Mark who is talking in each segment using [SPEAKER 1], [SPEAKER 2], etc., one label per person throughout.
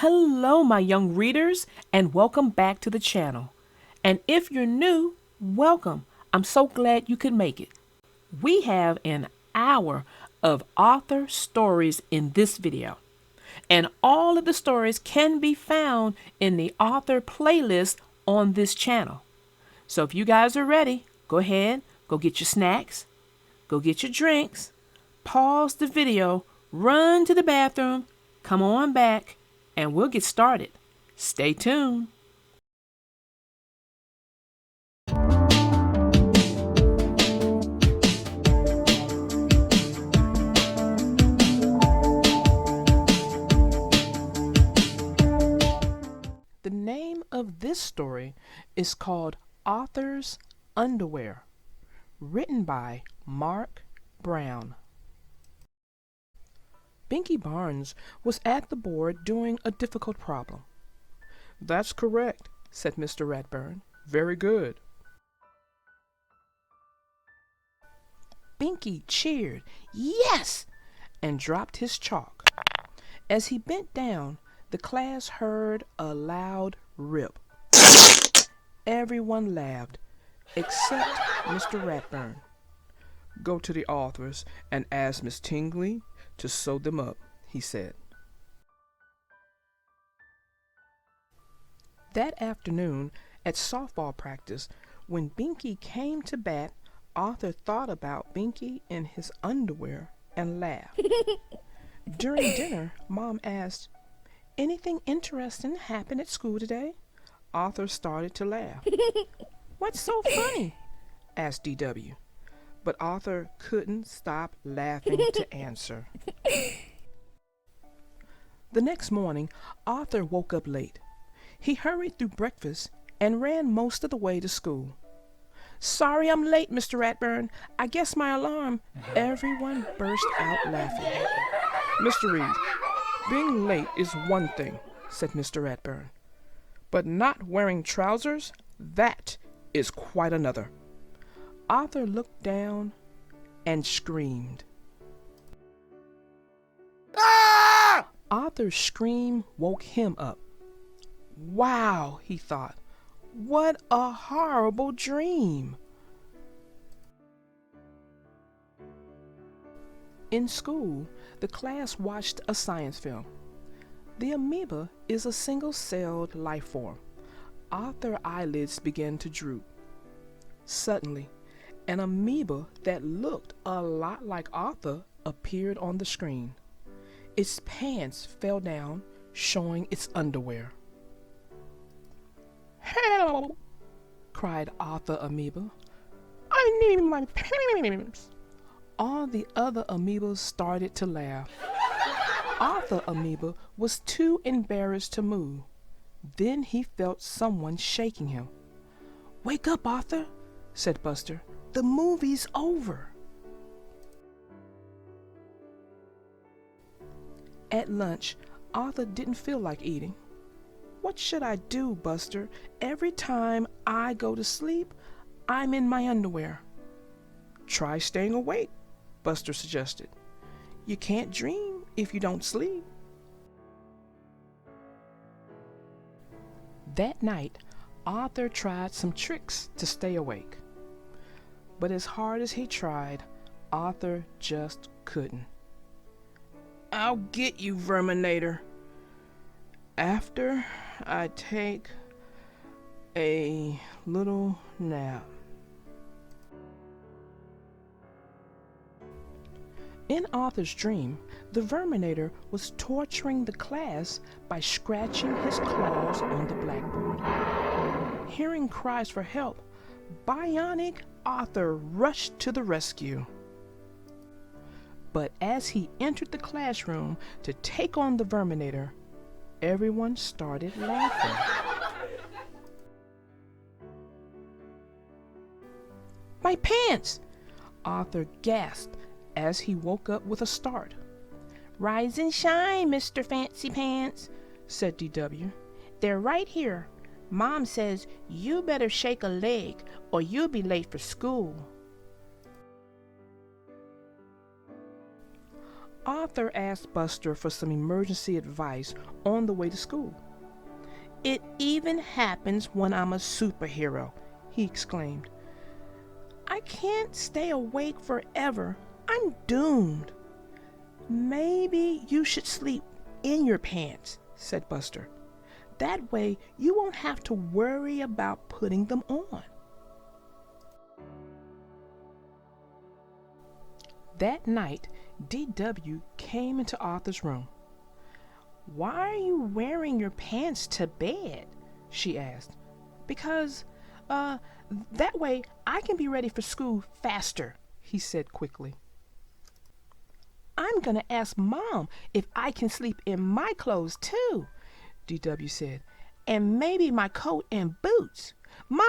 [SPEAKER 1] Hello, my young readers, and welcome back to the channel. And if you're new, welcome. I'm so glad you could make it. We have an hour of author stories in this video, and all of the stories can be found in the author playlist on this channel. So if you guys are ready, go ahead, go get your snacks, go get your drinks, pause the video, run to the bathroom, come on back, and we'll get started. Stay tuned. The name of this story is called Author's Underwear, written by Mark Brown. Binky Barnes was at the board doing a difficult problem. "That's correct," said Mr. Ratburn. "Very good." Binky cheered, "Yes!" and dropped his chalk. As he bent down, the class heard a loud rip. Everyone laughed, except Mr. Ratburn. "Go to the authors and ask Miss Tingley to sew them up," he said. That afternoon, at softball practice, when Binky came to bat, Arthur thought about Binky in his underwear and laughed. During dinner, Mom asked, "Anything interesting happen at school today?" Arthur started to laugh. "What's so funny?" asked D.W. But Arthur couldn't stop laughing to answer. The next morning, Arthur woke up late. He hurried through breakfast and ran most of the way to school. "Sorry I'm late, Mr. Ratburn. I guess my alarm." Everyone burst out laughing. "Mr. Reed, being late is one thing," said Mr. Ratburn. "But not wearing trousers, that is quite another." Arthur looked down and screamed. "Ah!" Arthur's scream woke him up. "Wow," he thought, "what a horrible dream." In school, the class watched a science film. The amoeba is a single-celled life form. Arthur's eyelids began to droop. Suddenly, an amoeba that looked a lot like Arthur appeared on the screen. Its pants fell down, showing its underwear. "Help!" cried Arthur Amoeba. "I need my pants." All the other amoebas started to laugh. Arthur Amoeba was too embarrassed to move. Then he felt someone shaking him. "Wake up, Arthur," said Buster. "The movie's over." At lunch, Arthur didn't feel like eating. "What should I do, Buster? Every time I go to sleep, I'm in my underwear." "Try staying awake," Buster suggested. "You can't dream if you don't sleep." That night, Arthur tried some tricks to stay awake. But as hard as he tried, Arthur just couldn't. "I'll get you, Verminator. After I take a little nap." In Arthur's dream, the Verminator was torturing the class by scratching his claws on the blackboard. Hearing cries for help, Bionic Arthur rushed to the rescue. But as he entered the classroom to take on the Verminator, everyone started laughing. "My pants!" Arthur gasped as he woke up with a start. "Rise and shine, Mr. Fancy Pants," said D.W. "They're right here. Mom says you better shake a leg or you'll be late for school." Arthur asked Buster for some emergency advice on the way to school. "It even happens when I'm a superhero," he exclaimed. "I can't stay awake forever. I'm doomed." "Maybe you should sleep in your pants," said Buster. "That way you won't have to worry about putting them on." That night, DW came into Arthur's room. "Why are you wearing your pants to bed?" she asked. "Because, that way I can be ready for school faster," he said quickly. "I'm gonna ask Mom if I can sleep in my clothes too," DW said, "and maybe my coat and boots." "Mom!"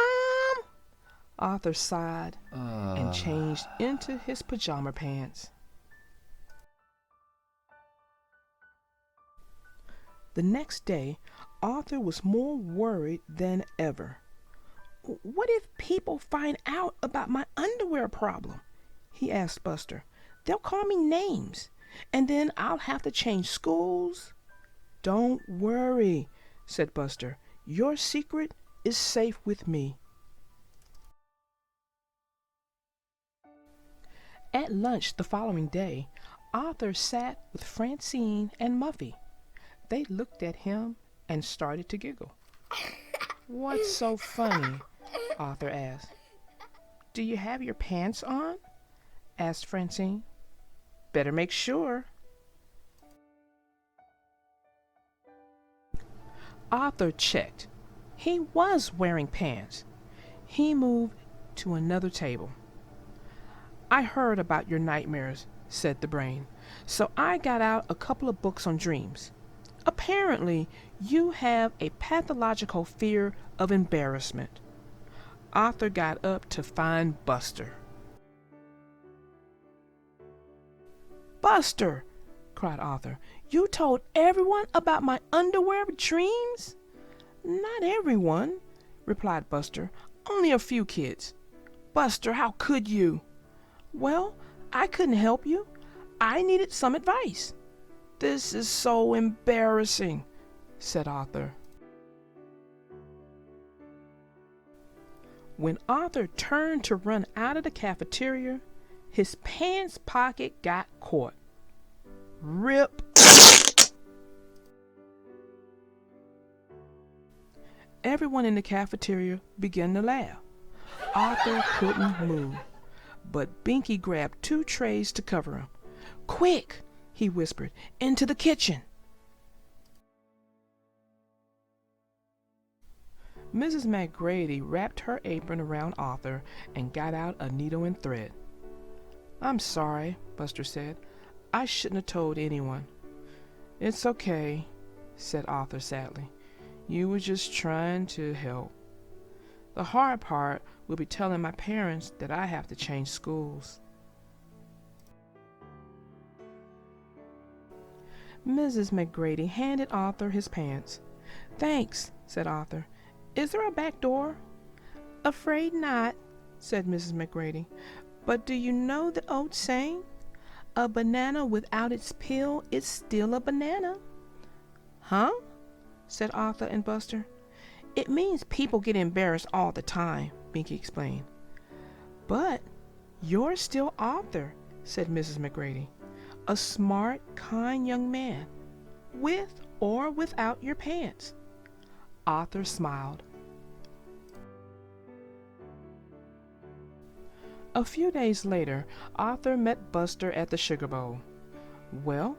[SPEAKER 1] Arthur sighed and changed into his pajama pants. The next day, Arthur was more worried than ever. "What if people find out about my underwear problem?" he asked Buster. "They'll call me names, and then I'll have to change schools." "Don't worry," said Buster. "Your secret is safe with me." At lunch the following day, Arthur sat with Francine and Muffy. They looked at him and started to giggle. "What's so funny?" Arthur asked. "Do you have your pants on?" asked Francine. "Better make sure." Arthur checked. He was wearing pants. He moved to another table. "I heard about your nightmares," said the brain, "so I got out a couple of books on dreams. Apparently, you have a pathological fear of embarrassment." Arthur got up to find Buster. "Buster!" cried Arthur. "You told everyone about my underwear dreams?" "Not everyone," replied Buster. "Only a few kids." "Buster, how could you?" "Well, I couldn't help you. I needed some advice." "This is so embarrassing," said Arthur. When Arthur turned to run out of the cafeteria, his pants pocket got caught. Rip! Everyone in the cafeteria began to laugh. Arthur couldn't move, but Binky grabbed 2 trays to cover him. "Quick!" he whispered, "into the kitchen." Mrs. McGrady wrapped her apron around Arthur and got out a needle and thread. "I'm sorry," Buster said. "I shouldn't have told anyone." "It's okay," said Arthur sadly. "You were just trying to help. The hard part will be telling my parents that I have to change schools." Mrs. McGrady handed Arthur his pants. "Thanks," said Arthur. "Is there a back door?" "Afraid not," said Mrs. McGrady. "But do you know the old saying? A banana without its peel is still a banana." "Huh?" said Arthur and Buster. "It means people get embarrassed all the time," Binky explained. "But you're still Arthur," said Mrs. McGrady. "A smart, kind young man, with or without your pants." Arthur smiled. A few days later, Arthur met Buster at the Sugar Bowl. "Well,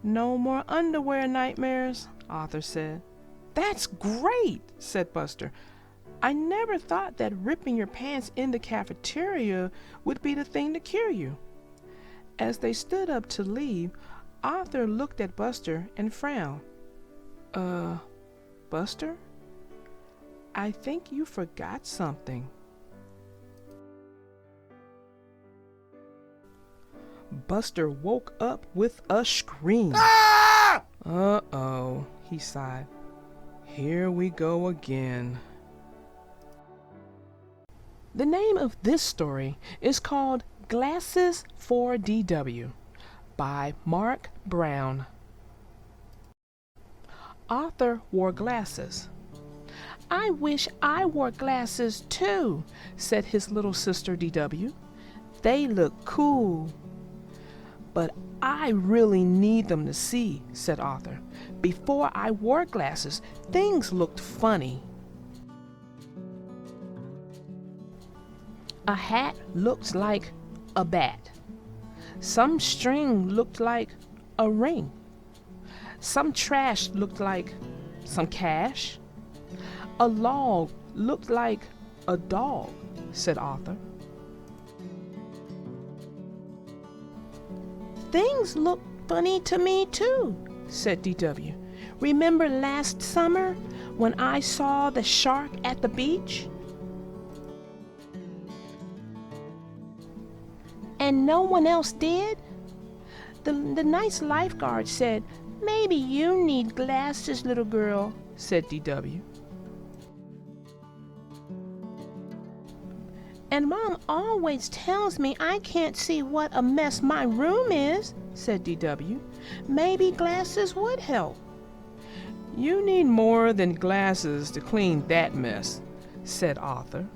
[SPEAKER 1] no more underwear nightmares," Arthur said. "That's great," said Buster. "I never thought that ripping your pants in the cafeteria would be the thing to cure you." As they stood up to leave, Arthur looked at Buster and frowned. Buster? I think you forgot something." Buster woke up with a scream.
[SPEAKER 2] Ah!
[SPEAKER 1] "Uh-oh," he sighed. "Here we go again." The name of this story is called Glasses for DW by Mark Brown. Arthur wore glasses. "I wish I wore glasses too," said his little sister DW. "They look cool." "But I really need them to see," said Arthur. "Before I wore glasses, things looked funny. A hat looked like a bat. Some string looked like a ring. Some trash looked like some cash. A log looked like a dog," said Arthur. "Things look funny to me too," said DW. "Remember last summer when I saw the shark at the beach? And no one else did? The nice lifeguard said, 'Maybe you need glasses, little girl,'" said DW. "And Mom always tells me I can't see what a mess my room is," said DW. "Maybe glasses would help." "You need more than glasses to clean that mess," said Arthur.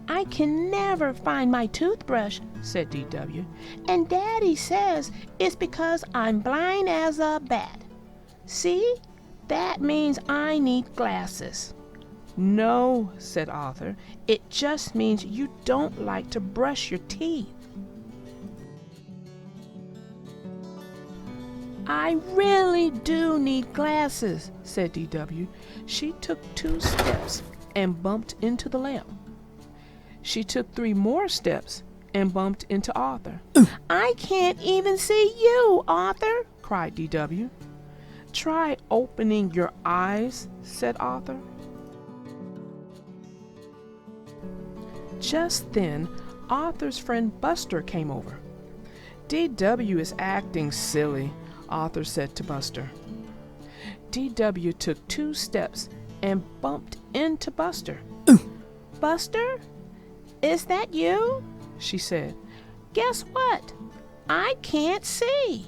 [SPEAKER 1] "I can never find my toothbrush," said DW, "and Daddy says it's because I'm blind as a bat. See? That means I need glasses." "No," said Arthur, "it just means you don't like to brush your teeth." "I really do need glasses," said DW. She took 2 steps and bumped into the lamp. She took 3 more steps and bumped into Arthur. "I can't even see you, Arthur," cried DW. "Try opening your eyes," said Arthur. Just then, Arthur's friend Buster came over. "DW is acting silly," Arthur said to Buster. DW took 2 steps and bumped into Buster. "Buster? Is that you?" she said. "Guess what? I can't see."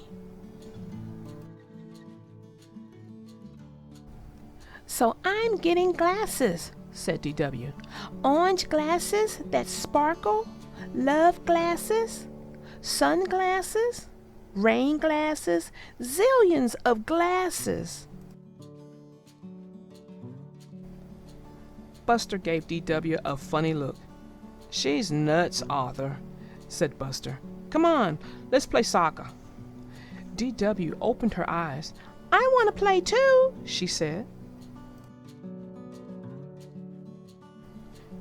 [SPEAKER 1] "So I'm getting glasses," said DW. "Orange glasses that sparkle, love glasses, sunglasses, rain glasses, zillions of glasses." Buster gave DW a funny look. "She's nuts, Arthur," said Buster. "Come on, let's play soccer." DW opened her eyes. "I want to play too," she said.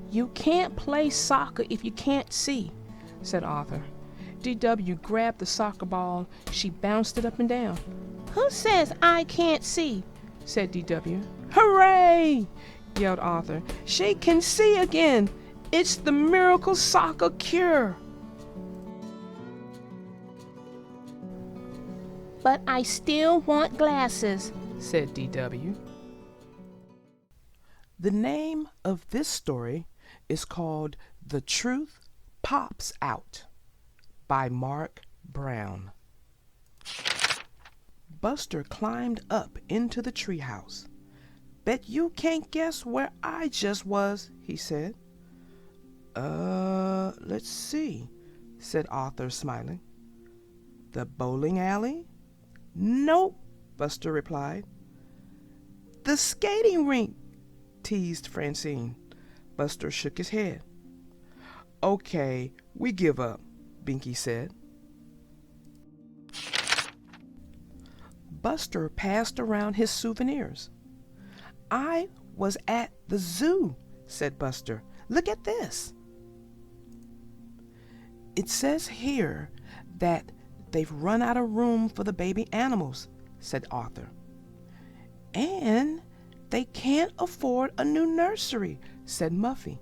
[SPEAKER 1] "You can't play soccer if you can't see," said Arthur. DW grabbed the soccer ball. She bounced it up and down. "Who says I can't see?" said DW. "Hooray!" yelled Arthur. "She can see again. It's the miracle soccer cure." "But I still want glasses," said DW. The name of this story is called The Truth Pops Out by Mark Brown. Buster climbed up into the treehouse. "Bet you can't guess where I just was," he said. Let's see," said Arthur, smiling. "The bowling alley?" "Nope," Buster replied. "The skating rink," teased Francine. Buster shook his head. "Okay, we give up," Binky said. Buster passed around his souvenirs. "I was at the zoo," said Buster. "Look at this." "It says here that they've run out of room for the baby animals," said Arthur. "And they can't afford a new nursery," said Muffy.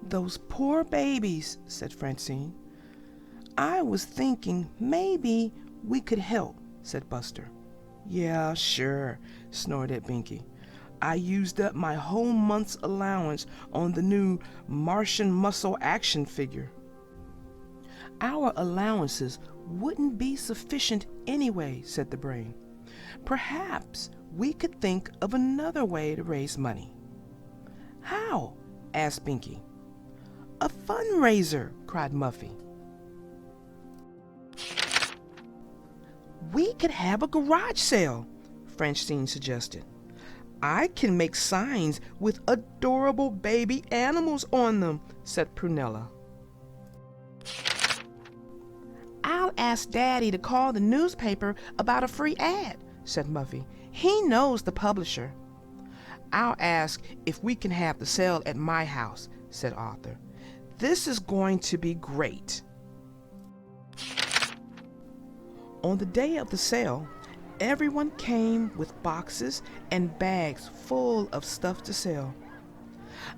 [SPEAKER 1] "Those poor babies," said Francine. "I was thinking maybe we could help," said Buster. "Yeah, sure," snorted Binky.
[SPEAKER 2] I used up my whole month's allowance on the new Martian muscle action figure. Our allowances wouldn't be sufficient anyway, said the brain. Perhaps we could think of another way to raise money. How? Asked Binky. A fundraiser, cried Muffy. We could have a garage sale, Francine suggested. I can make signs with adorable baby animals on them, said Prunella. I'll ask Daddy to call the newspaper about a free ad, said Muffy. He knows the publisher. I'll ask if we can have the sale at my house, said Arthur. This is going to be great. On the day of the sale, everyone came with boxes and bags full of stuff to sell.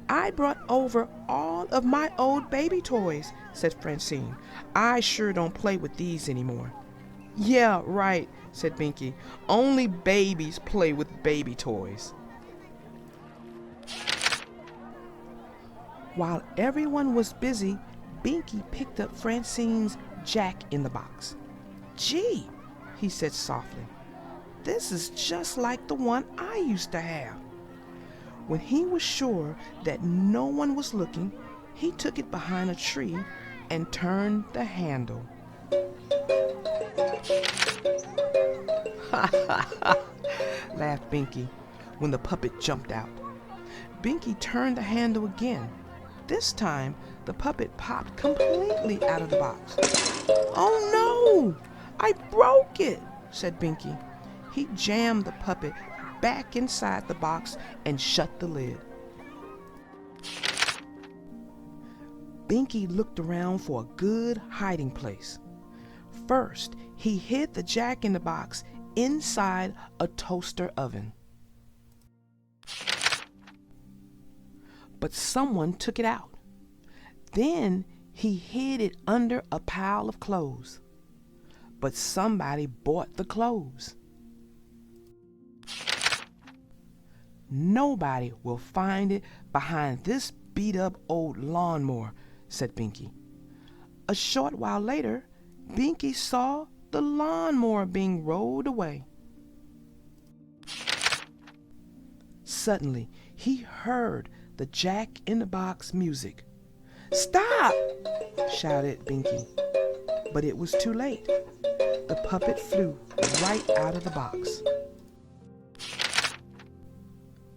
[SPEAKER 2] I brought over all of my old baby toys, said Francine. I sure don't play with these anymore. Yeah, right, said Binky. Only babies play with baby toys. While everyone was busy, Binky picked up Francine's Jack in the Box. Gee, he said softly, this is just like the one I used to have. When he was sure that no one was looking, he took it behind a tree and turned the handle. Ha ha ha, laughed Binky when the puppet jumped out. Binky turned the handle again. This time, the puppet popped completely out of the box. Oh no! I broke it, said Binky. He jammed the puppet back inside the box and shut the lid. Binky looked around for a good hiding place. First, he hid the Jack in the Box inside a toaster oven. But someone took it out. Then he hid it under a pile of clothes. But somebody bought the clothes. Nobody will find it behind this beat-up old lawnmower, said Binky. A short while later, Binky saw the lawnmower being rolled away. Suddenly, he heard the Jack in the Box music. Stop! Shouted Binky. But it was too late. The puppet flew right out of the box.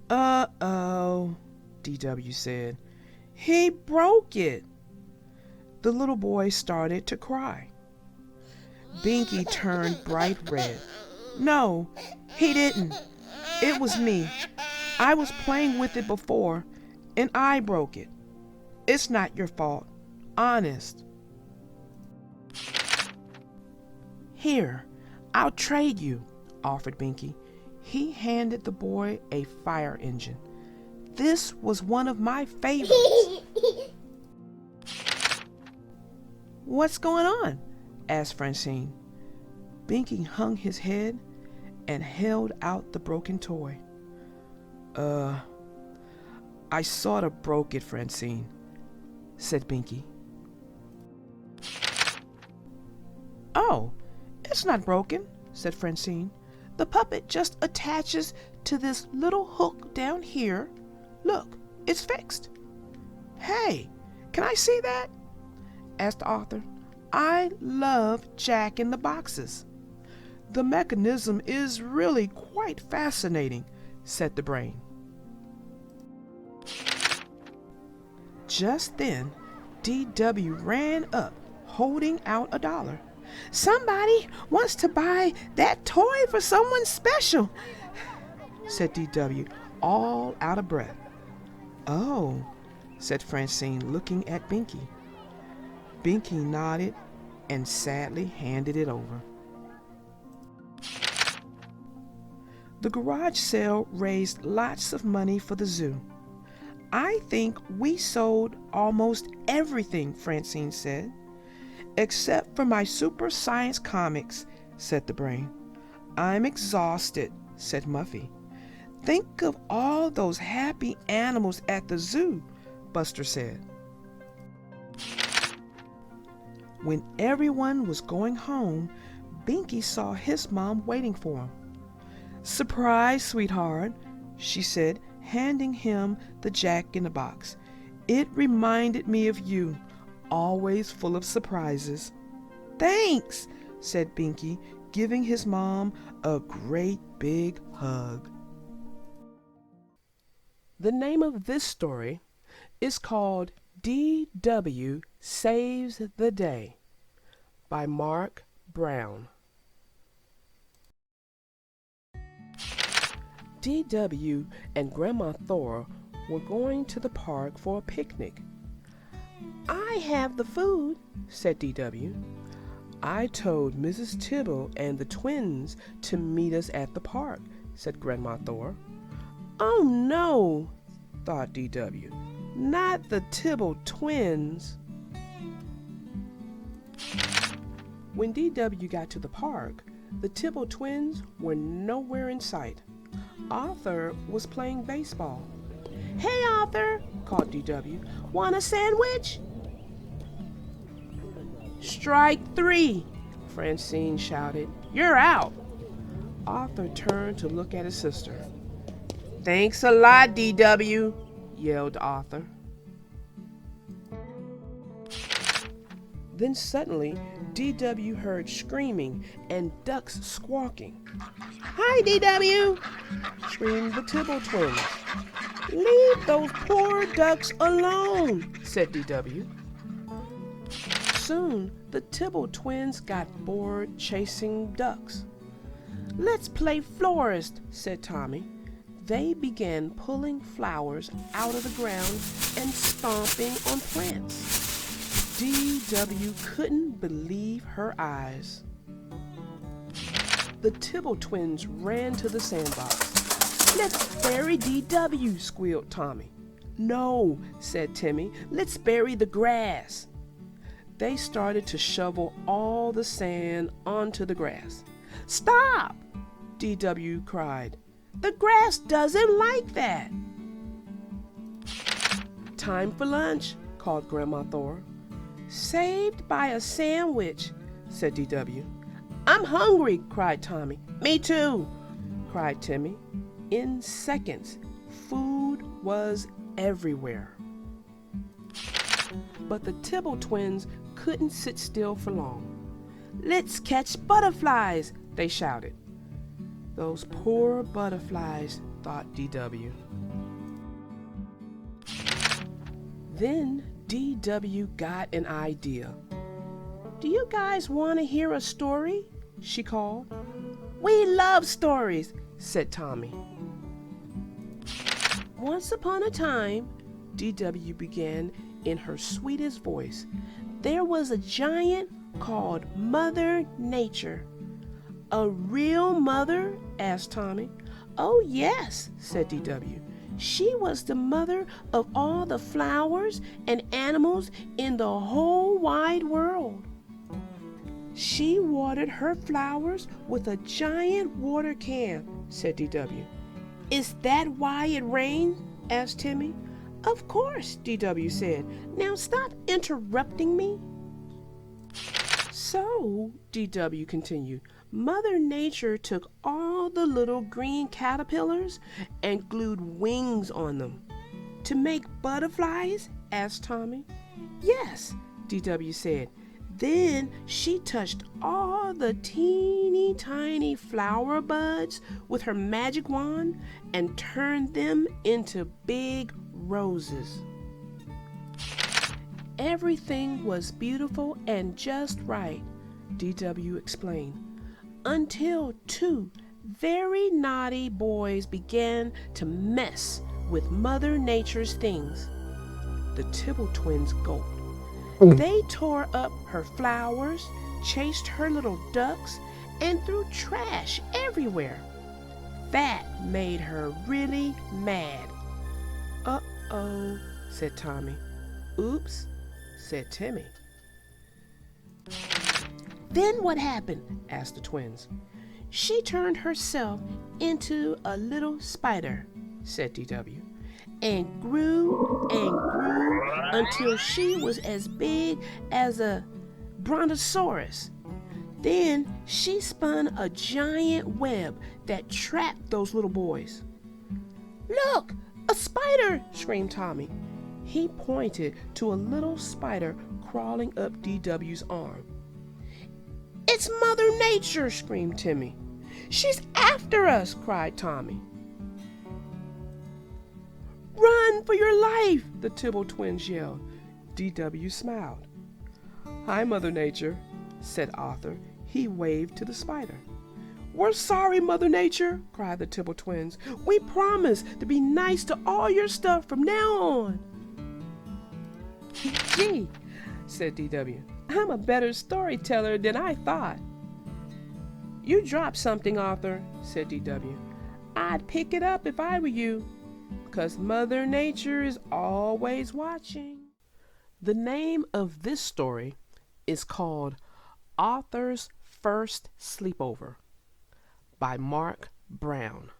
[SPEAKER 2] Uh-oh, DW said. He broke it. The little boy started to cry. Binky turned bright red. No, he didn't. It was me. I was playing with it before, and I broke it. It's not your fault. Honest. Here, I'll trade you, offered Binky. He handed the boy a fire engine. This was one of my favorites. What's going on? Asked Francine. Binky hung his head and held out the broken toy. I sort of broke it, Francine, said Binky. Oh, it's not broken, said Francine. The puppet just attaches to this little hook down here. Look, it's fixed. Hey, can I see that? Asked Arthur. I love Jack in the Boxes. The mechanism is really quite fascinating, said the brain. Just then, DW ran up, holding out $1. Somebody wants to buy that toy for someone special, said DW, all out of breath. Oh, said Francine, looking at Binky. Binky nodded and sadly handed it over. The garage sale raised lots of money for the zoo. I think we sold almost everything, Francine said. Except for my super science comics, said the brain. I'm exhausted, said Muffy. Think of all those happy animals at the zoo, Buster said. When everyone was going home, Binky saw his mom waiting for him. "Surprise, sweetheart," she said, handing him the Jack-in-the-Box. "It reminded me of you, always full of surprises." "Thanks," said Binky, giving his mom a great big hug.
[SPEAKER 1] The name of this story is called D.W. Saves the Day by Mark Brown. D.W. and Grandma Thora were going to the park for a picnic. "I have the food," said D.W. "I told Mrs. Tibble and the twins to meet us at the park," said Grandma Thora. "Oh no," thought D.W. "Not the Tibble twins." When D.W. got to the park, the Tibble twins were nowhere in sight. Arthur was playing baseball. "Hey, Arthur," called D.W. "Want a sandwich?" "Strike 3," Francine shouted. "You're out." Arthur turned to look at his sister. "Thanks a lot, D.W.," yelled Arthur. Then suddenly, D.W. heard screaming and ducks squawking. "Hi, D.W., screamed the Tibble twins. "Leave those poor ducks alone," said D.W. Soon, the Tibble twins got bored chasing ducks. "Let's play florist," said Tommy. They began pulling flowers out of the ground and stomping on plants. D.W. couldn't believe her eyes. The Tibble twins ran to the sandbox. "Let's bury D.W., squealed Tommy. "No," said Timmy, "let's bury the grass." They started to shovel all the sand onto the grass. "Stop!" D.W. cried. "The grass doesn't like that." "Time for lunch," called Grandma Thora. "Saved by a sandwich," said D.W. "I'm hungry," cried Tommy. "Me too," cried Timmy. In seconds, food was everywhere. But the Tibble twins couldn't sit still for long. "Let's catch butterflies," they shouted. Those poor butterflies, thought D.W. Then D.W. got an idea. "Do you guys want to hear a story?" she called. "We love stories," said Tommy. "Once upon a time," D.W. began in her sweetest voice, "there was a giant called Mother Nature." "A real mother?" asked Tommy. "Oh, yes," said D.W. "She was the mother of all the flowers and animals in the whole wide world. She watered her flowers with a giant water can," said D.W. "Is that why it rained?" asked Timmy. "Of course," D.W. said. "Now stop interrupting me." "So," D.W. continued, "Mother Nature took all the little green caterpillars and glued wings on them." "To make butterflies?" asked Tommy. "Yes," D.W. said. "Then she touched all the teeny tiny flower buds with her magic wand and turned them into big roses." Everything was beautiful and just right, D.W. explained, until 2 very naughty boys began to mess with Mother Nature's things. The Tibble twins gulped. They tore up her flowers, chased her little ducks, and threw trash everywhere. That made her really mad. "Uh-oh," said Tommy. "Oops," said Timmy. "Then what happened?" asked the twins.
[SPEAKER 2] She turned herself into a little spider, said DW, and grew until she was as big as a brontosaurus. Then she spun a giant web that trapped those little boys. "Look, a spider!" screamed Tommy. He pointed to a little spider crawling up DW's arm. "It's Mother Nature!" screamed Timmy. "She's after us!" cried Tommy. "Run for your life!" the Tibble twins yelled. DW smiled. "Hi, Mother Nature," said Arthur. He waved to the spider. "We're sorry, Mother Nature," cried the Tibble twins. "We promise to be nice to all your stuff from now on." "Gee," said DW, "I'm a better storyteller than I thought." "You dropped something, Arthur," said DW. "I'd pick it up if I were you, 'cause Mother Nature is always watching." The name of this story is called Arthur's First Sleepover by Mark Brown.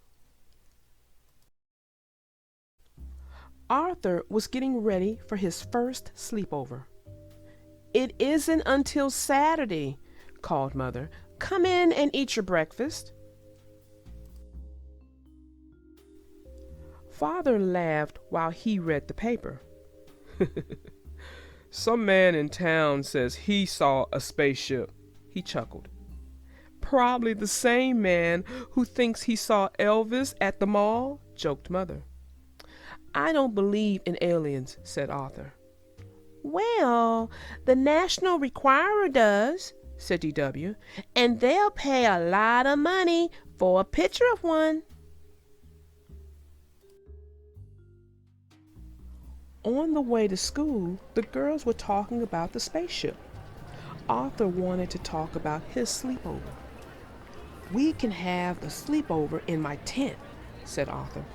[SPEAKER 2] Arthur was getting ready for his first sleepover. "It isn't until Saturday," called Mother. "Come in and eat your breakfast." Father laughed while he read the paper. "Some man in town says he saw a spaceship," he chuckled. "Probably the same man who thinks he saw Elvis at the mall," joked Mother. "I don't believe in aliens," said Arthur. "Well, the National Requirer does," said DW, "and they'll pay a lot of money for a picture of one." On the way to school, the girls were talking about the spaceship. Arthur wanted to talk about his sleepover. "We can have the sleepover in my tent," said Arthur.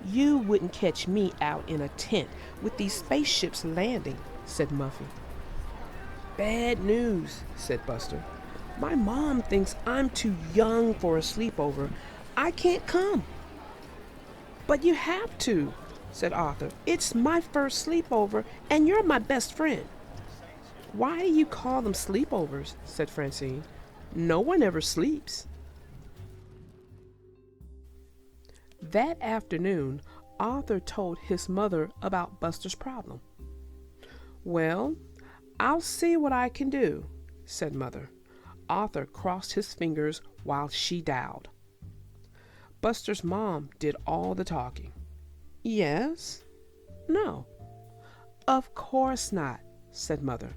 [SPEAKER 2] "You wouldn't catch me out in a tent with these spaceships landing," said Muffy. "Bad news," said Buster. "My mom thinks I'm too young for a sleepover. I can't come." "But you have to," said Arthur. "It's my first sleepover, and you're my best friend." "Why do you call them sleepovers?" said Francine. "No one ever sleeps." That afternoon, Arthur told his mother about Buster's problem. "Well, I'll see what I can do," said Mother. Arthur crossed his fingers while she dialed. Buster's mom did all the talking. "Yes? No? Of course not," said Mother.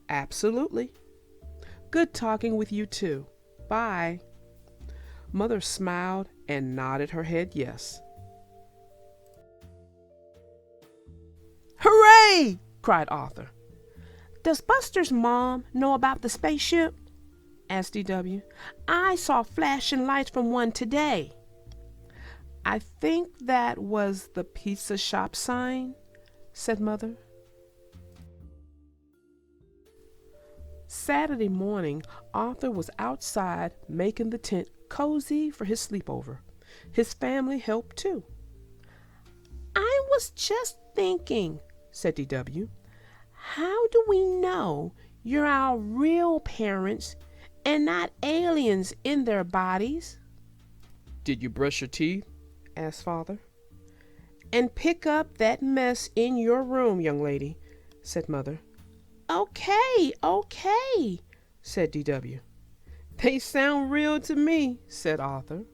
[SPEAKER 2] "Absolutely. Good talking with you too. Bye." Mother smiled and nodded her head yes. "Hooray!" cried Arthur. "Does Buster's mom know about the spaceship?" asked DW. "I saw flashing lights from one today." "I think that was the pizza shop sign," said Mother. Saturday morning, Arthur was outside making the tent cozy for his sleepover. His family helped too. "I was just thinking," said DW, "how do we know you're our real parents and not aliens in their bodies?" "Did you brush your teeth?" asked Father. "And pick up that mess in your room, young lady," said Mother. Okay, said DW. "They sound real to me," said Arthur.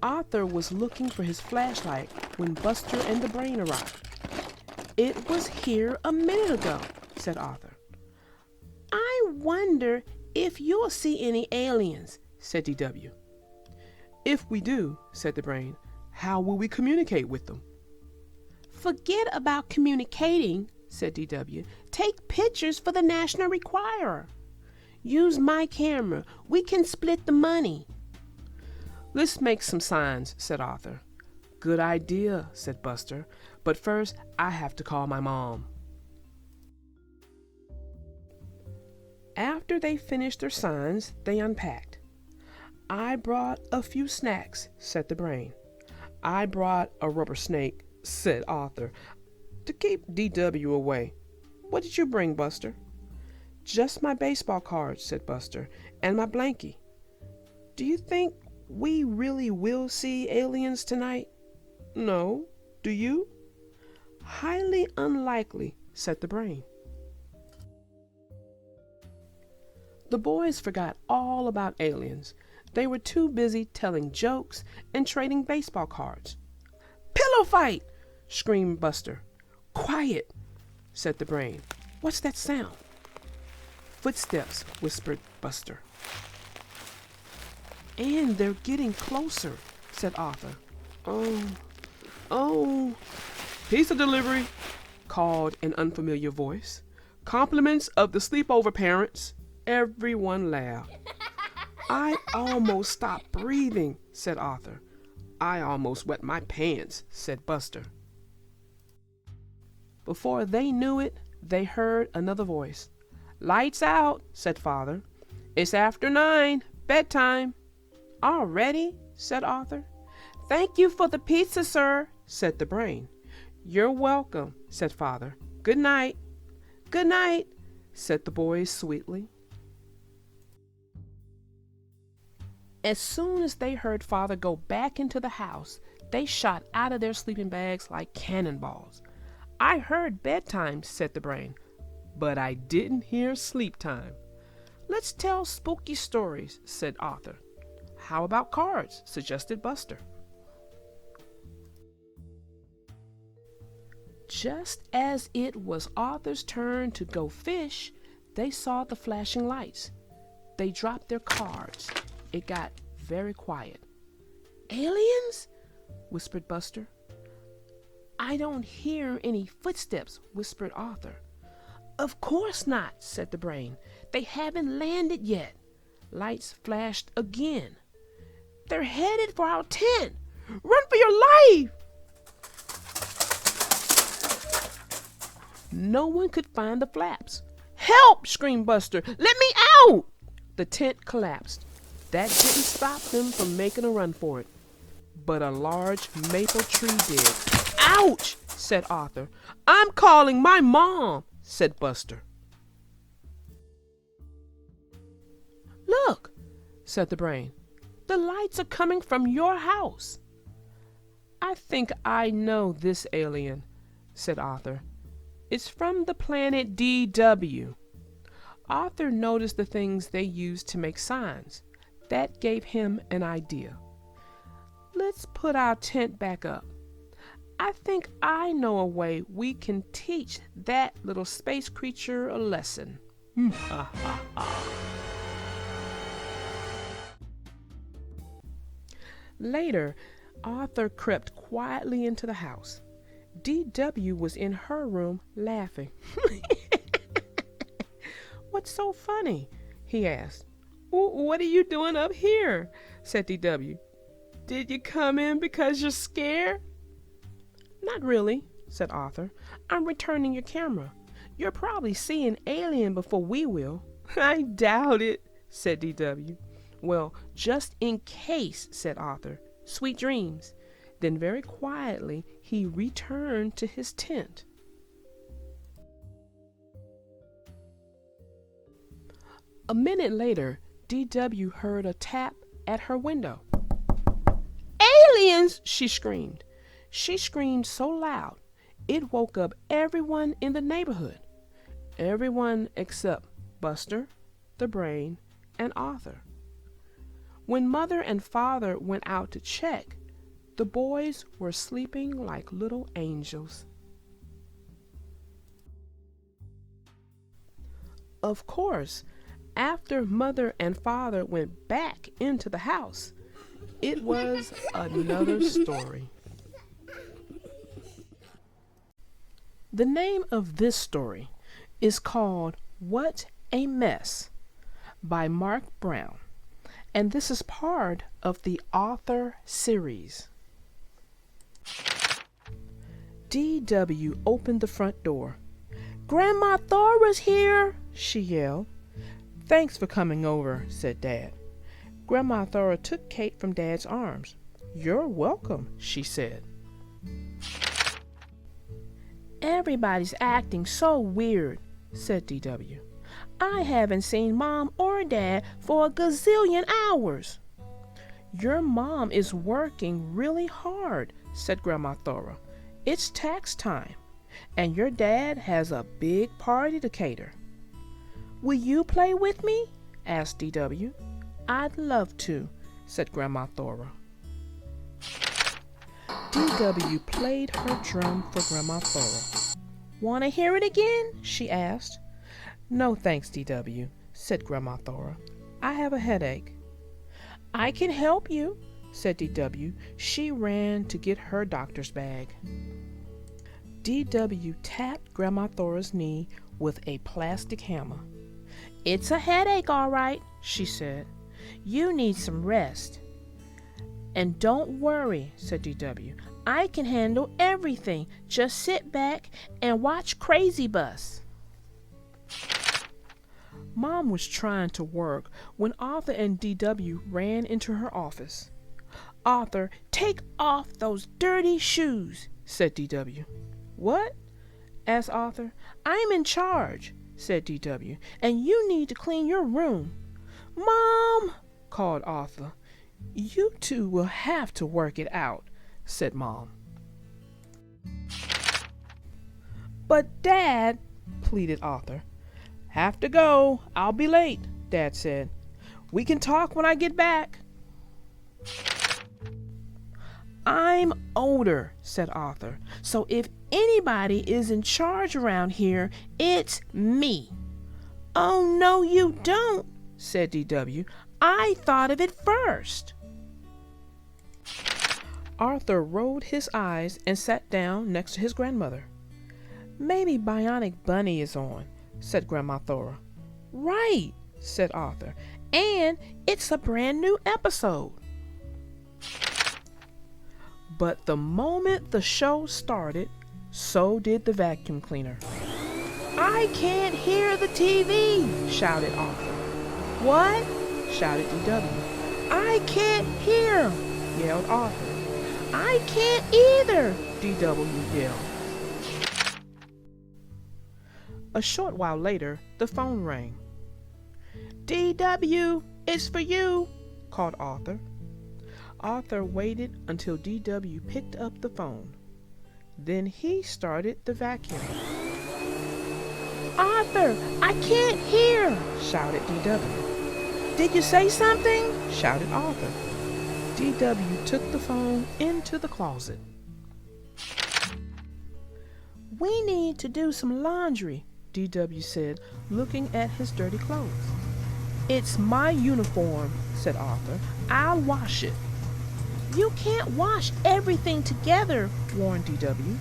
[SPEAKER 2] Arthur was looking for his flashlight when Buster and the Brain arrived. "It was here a minute ago," said Arthur. "I wonder if you'll see any aliens," said DW. "If we do," said the Brain, "how will we communicate with them?" "Forget about communicating," said DW. "Take pictures for the National Requirer. Use my camera. We can split the money." "Let's make some signs," said Arthur. "Good idea," said Buster. "But first, I have to call my mom." After they finished their signs, they unpacked. I brought a few snacks, said the brain. I brought a rubber snake, said Arthur, to keep DW away. What did you bring, Buster? Just my baseball cards, said Buster, and my blankie. Do you think we really will see aliens tonight? No. Do you? Highly unlikely, said the brain. The boys forgot all about aliens. They were too busy telling jokes and trading baseball cards. Pillow fight! Screamed Buster. Quiet, said the brain. What's that sound? Footsteps, whispered Buster. And they're getting closer, said Arthur. Oh. Pizza delivery, called an unfamiliar voice. Compliments of the sleepover parents. Everyone laughed. I almost stopped breathing, said Arthur. I almost wet my pants, said Buster. Before they knew it, they heard another voice. Lights out, said Father. It's after 9, bedtime. Already, said Arthur. Thank you for the pizza, sir, said the brain. You're welcome, said Father. Good night. Good night, said the boys sweetly. As soon as they heard Father go back into the house, they shot out of their sleeping bags like cannonballs. I heard bedtime, said the brain, but I didn't hear sleep time. Let's tell spooky stories, said Arthur. How about cards, suggested Buster. Just as it was Arthur's turn to go fish, they saw the flashing lights. They dropped their cards. It got very quiet. Aliens? Whispered Buster. I don't hear any footsteps, whispered Arthur. Of course not, said the brain. They haven't landed yet. Lights flashed again. They're headed for our tent. Run for your life! No one could find the flaps. Help! Screamed Buster. Let me out! The tent collapsed. That didn't stop them from making a run for it. But a large maple tree did. Ouch! Said Arthur. I'm calling my mom, said Buster. Look, said the brain. The lights are coming from your house. I think I know this alien, said Arthur. It's from the planet DW. Arthur noticed the things they used to make signs. That gave him an idea. Let's put our tent back up. I think I know a way we can teach that little space creature a lesson. Later, Arthur crept quietly into the house. DW was in her room laughing. What's so funny? He asked. What are you doing up here? Said DW. Did you come in because you're scared? Not really, said Arthur. I'm returning your camera. You'll probably see an alien before we will. I doubt it, said DW. Well, just in case, said Arthur. Sweet dreams. Then very quietly he returned to his tent. A minute later, DW heard a tap at her window. Aliens! She screamed. She screamed so loud, it woke up everyone in the neighborhood. Everyone except Buster, the brain, and Arthur. When Mother and Father went out to check, the boys were sleeping like little angels. Of course, after Mother and Father went back into the house, it was another story. The name of this story is called What a Mess by Mark Brown, and this is part of the Author series. DW opened the front door. Grandma Thora's here, she yelled. Thanks for coming over, said Dad. Grandma Thora took Kate from Dad's arms. You're welcome, she said.
[SPEAKER 1] Everybody's acting so weird, said DW. I haven't seen Mom or Dad for a gazillion hours. Your mom is working really hard, said Grandma Thora. It's tax time, and your dad has a big party to cater. Will you play with me? Asked DW. I'd love to, said Grandma Thora. DW played her drum for Grandma Thora. Want to hear it again? She asked. No thanks, DW, said Grandma Thora. I have a headache. I can help you, said DW. She ran to get her doctor's bag. DW tapped Grandma Thora's knee with a plastic hammer. It's a headache, all right, she said. You need some rest. And don't worry, said DW. I can handle everything. Just sit back and watch Crazy Bus. Mom was trying to work when Arthur and DW ran into her office. Arthur, take off those dirty shoes, said DW. What? Asked Arthur. I'm in charge, said DW, and you need to clean your room. Mom, called Arthur. You two will have to work it out, said Mom. But Dad, pleaded Arthur. Have to go. I'll be late, Dad said. We can talk when I get back. I'm older, said Arthur, so if anybody is in charge around here, it's me. Oh, no, you don't, said DW. I thought of it first. Arthur rolled his eyes and sat down next to his grandmother. Maybe Bionic Bunny is on, said Grandma Thora. Right, said Arthur, and it's a brand new episode. But the moment the show started, so did the vacuum cleaner. I can't hear the TV, shouted Arthur. What? Shouted DW. I can't hear, yelled Arthur. I can't either, DW yelled. A short while later, the phone rang. DW, it's for you, called Arthur. Arthur waited until DW picked up the phone. Then he started the vacuum. Arthur, I can't hear, shouted DW. Did you say something? Shouted Arthur. DW took the phone into the closet. We need to do some laundry, DW said, looking at his dirty clothes. It's my uniform, said Arthur. I'll wash it. You can't wash everything together, warned DW.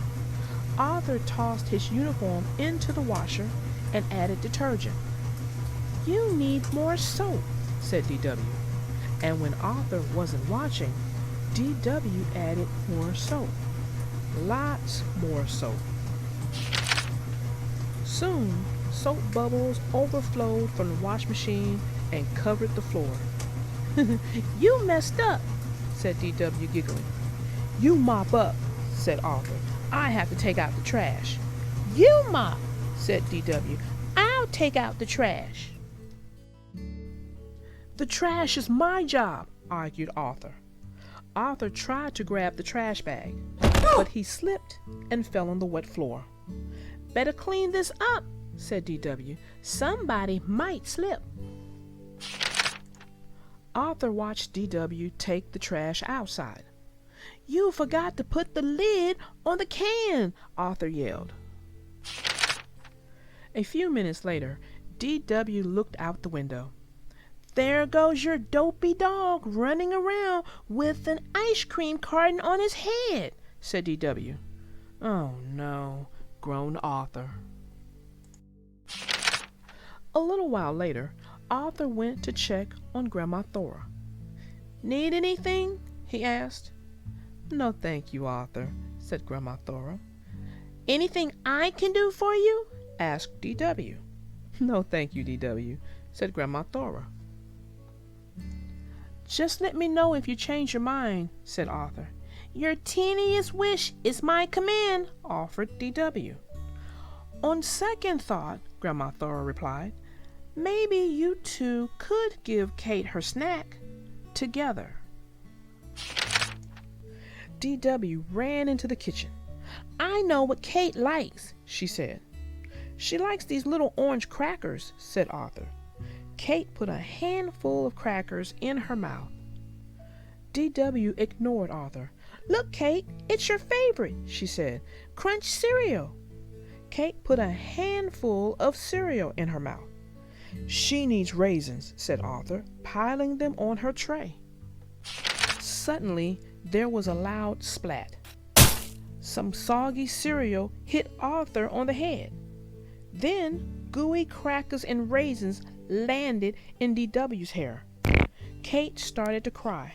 [SPEAKER 1] Arthur tossed his uniform into the washer and added detergent. You need more soap, said DW. And when Arthur wasn't watching, DW added more soap. Lots more soap. Soon, soap bubbles overflowed from the wash machine and covered the floor. You messed up, said DW, giggling. You mop up, said Arthur. I have to take out the trash. You mop, said DW. I'll take out the trash. The trash is my job, argued Arthur. Arthur tried to grab the trash bag, but he slipped and fell on the wet floor. Better clean this up, said DW. Somebody might slip. Arthur watched DW take the trash outside. You forgot to put the lid on the can, Arthur yelled. A few minutes later, DW looked out the window. There goes your dopey dog running around with an ice cream carton on his head, said DW. Oh no, groaned Arthur. A little while later, Arthur went to check on Grandma Thora. Need anything? He asked. No, thank you, Arthur, said Grandma Thora. Anything I can do for you? Asked DW. No, thank you, DW,
[SPEAKER 2] said Grandma Thora. Just let me know if you change your mind, said Arthur. Your teeniest wish is my command, offered D.W. On second thought, Grandma Thora replied, maybe you two could give Kate her snack together. D.W. ran into the kitchen. I know what Kate likes, she said. She likes these little orange crackers, said Arthur. Kate put a handful of crackers in her mouth. D.W. ignored Arthur. Look, Kate, it's your favorite, she said. Crunch cereal. Kate put a handful of cereal in her mouth. She needs raisins, said Arthur, piling them on her tray. Suddenly, there was a loud splat. Some soggy cereal hit Arthur on the head. Then, gooey crackers and raisins landed in D.W.'s hair. Kate started to cry.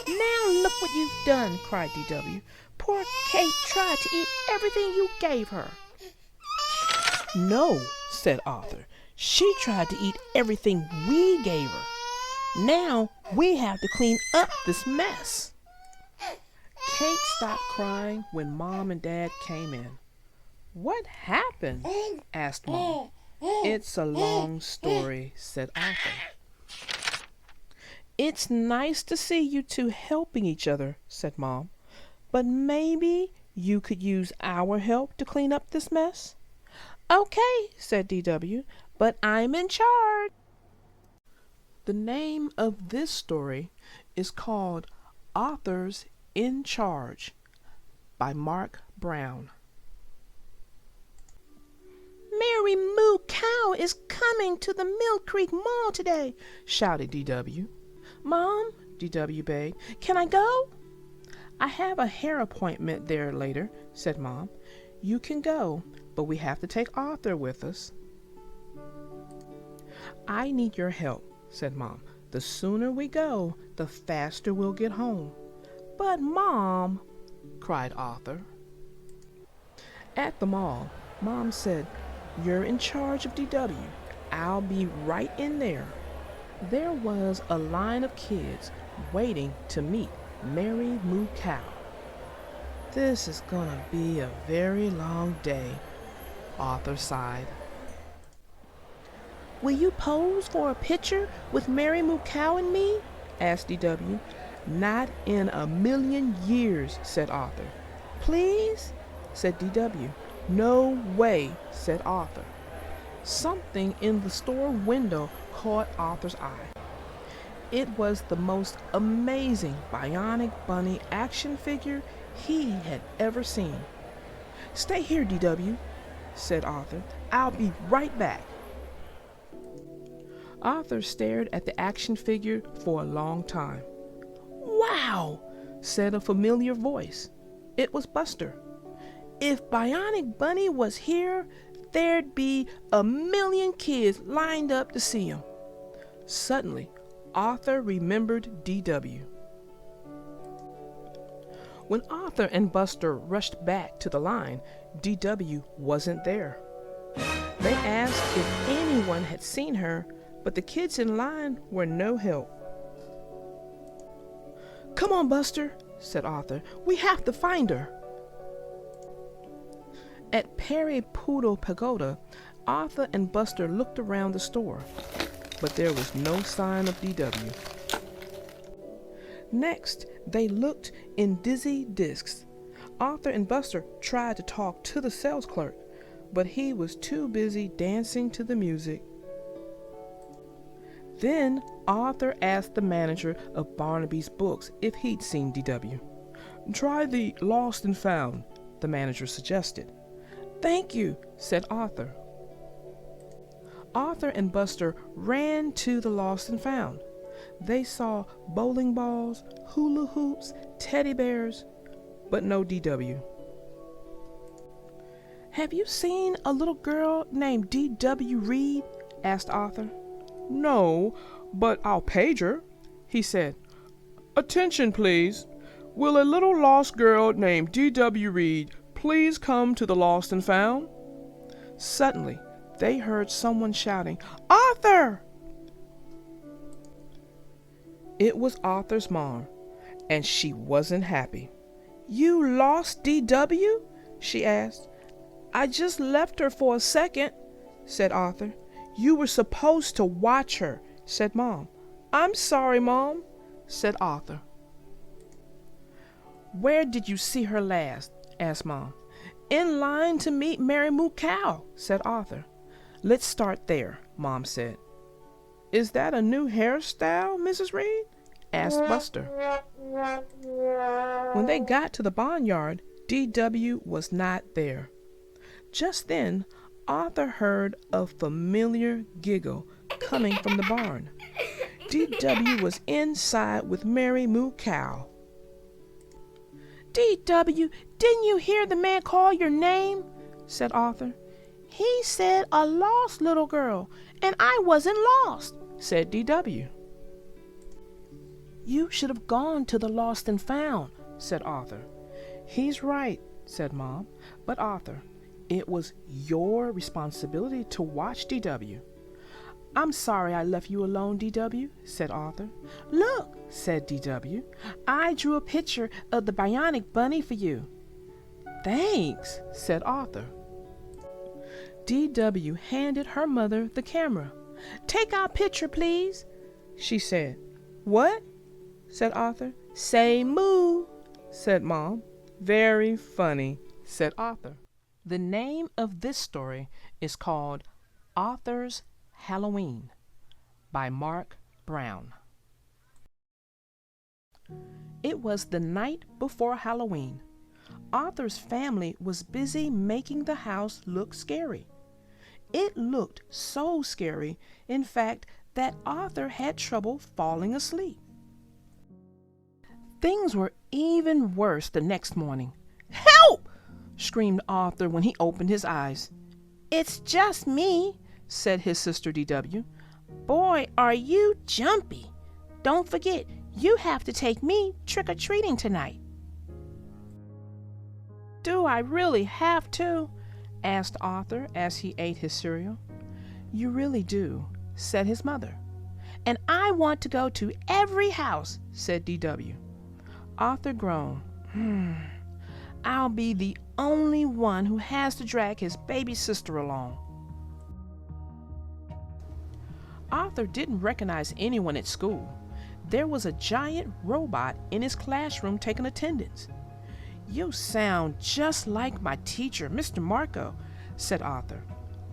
[SPEAKER 2] Now look what you've done, cried D.W. Poor Kate tried to eat everything you gave her. No, said Arthur. She tried to eat everything we gave her. Now we have to clean up this mess. Kate stopped crying when Mom and Dad came in. What happened? Asked Mom. It's a long story, said Arthur. It's nice to see you two helping each other, said Mom. But maybe you could use our help to clean up this mess? Okay, said D.W., but I'm in charge. The name of this story is called Authors in Charge by Mark Brown. Mary Moo Cow is coming to the Mill Creek Mall today, shouted D.W. Mom, D.W. begged, can I go? I have a hair appointment there later, said Mom. You can go, but we have to take Arthur with us. I need your help, said Mom. The sooner we go, the faster we'll get home. But Mom, cried Arthur. At the mall, Mom said, you're in charge of D.W. I'll be right in there. There was a line of kids waiting to meet Mary Moo Cow. This is gonna be a very long day, Arthur sighed. Will you pose for a picture with Mary Moo Cow and me? Asked D.W. Not in a million years, said Arthur. Please? Said D.W. No way, said Arthur. Something in the store window caught Arthur's eye. It was the most amazing bionic bunny action figure he had ever seen. Stay here, D.W., said Arthur. I'll be right back. Arthur stared at the action figure for a long time. Wow, said a familiar voice. It was Buster. If Bionic Bunny was here, there'd be a million kids lined up to see him. Suddenly, Arthur remembered D.W. When Arthur and Buster rushed back to the line, D.W. wasn't there. They asked if anyone had seen her, but the kids in line were no help. Come on, Buster, said Arthur. We have to find her. At Perry Poodle Pagoda, Arthur and Buster looked around the store, but there was no sign of D.W. Next, they looked in Dizzy Discs. Arthur and Buster tried to talk to the sales clerk, but he was too busy dancing to the music. Then Arthur asked the manager of Barnaby's Books if he'd seen D.W. Try the Lost and Found, the manager suggested. Thank you, said Arthur. Arthur and Buster ran to the Lost and Found. They saw bowling balls, hula hoops, teddy bears, but no D.W. Have you seen a little girl named D.W. Reed? Asked Arthur. No, but I'll page her, he said. Attention, please. Will a little lost girl named D.W. Reed please come to the Lost and Found? Suddenly, they heard someone shouting, Arthur! It was Arthur's mom, and she wasn't happy. "You lost DW?" she asked. "I just left her for a second," said Arthur. "You were supposed to watch her," said Mom. "I'm sorry, Mom," said Arthur. "Where did you see her last?" asked Mom. "In line to meet Mary Moo Cow," said Arthur. "Let's start there," Mom said. "Is that a new hairstyle, Mrs. Reed?" asked Buster. When they got to the barnyard, DW was not there. Just then, Arthur heard a familiar giggle coming from the barn. DW was inside with Mary Moo Cow. "DW, didn't you hear the man call your name?" said Arthur. "He said a lost little girl, and I wasn't lost," said DW. "You should have gone to the lost and found," said Arthur. "He's right," said Mom. "But Arthur, it was your responsibility to watch DW." "I'm sorry I left you alone, DW," said Arthur. "Look," said DW, "I drew a picture of the bionic bunny for you." "Thanks," said Arthur. DW handed her mother the camera. "Take our picture, please," she said. "What?" said Arthur. "Say moo," said Mom. "Very funny," said Arthur. The name of this story is called Arthur's Halloween by Mark Brown. It was the night before Halloween. Arthur's family was busy making the house look scary. It looked so scary, in fact, that Arthur had trouble falling asleep. Things were even worse the next morning. "Help!" screamed Arthur when he opened his eyes. "It's just me," said his sister DW. "Boy, are you jumpy. Don't forget, you have to take me trick-or-treating tonight." "Do I really have to?" asked Arthur as he ate his cereal. "You really do," said his mother. "And I want to go to every house," said DW. Arthur groaned. "I'll be the only one who has to drag his baby sister along." Arthur didn't recognize anyone at school. There was a giant robot in his classroom taking attendance. "You sound just like my teacher, Mr. Marco," said Arthur.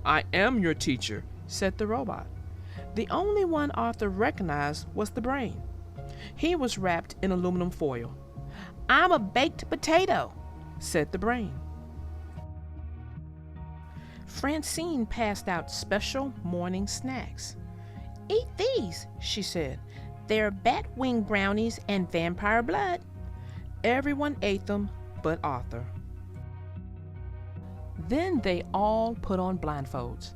[SPEAKER 2] "I am your teacher," said the robot. The only one Arthur recognized was the brain. He was wrapped in aluminum foil. "I'm a baked potato," said the brain. Francine passed out special morning snacks. "Eat these," she said. "They're bat wing brownies and vampire blood." Everyone ate them but Arthur. Then they all put on blindfolds.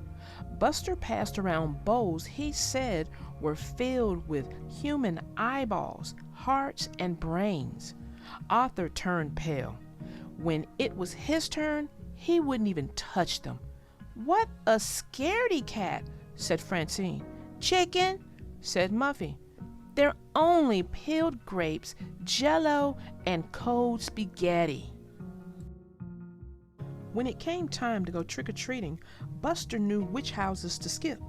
[SPEAKER 2] Buster passed around bowls he said were filled with human eyeballs, hearts, and brains. Arthur turned pale. When it was his turn, he wouldn't even touch them. "What a scaredy cat," said Francine. "Chicken," said Muffy. "They're only peeled grapes, Jell-O, and cold spaghetti." When it came time to go trick-or-treating, Buster knew which houses to skip.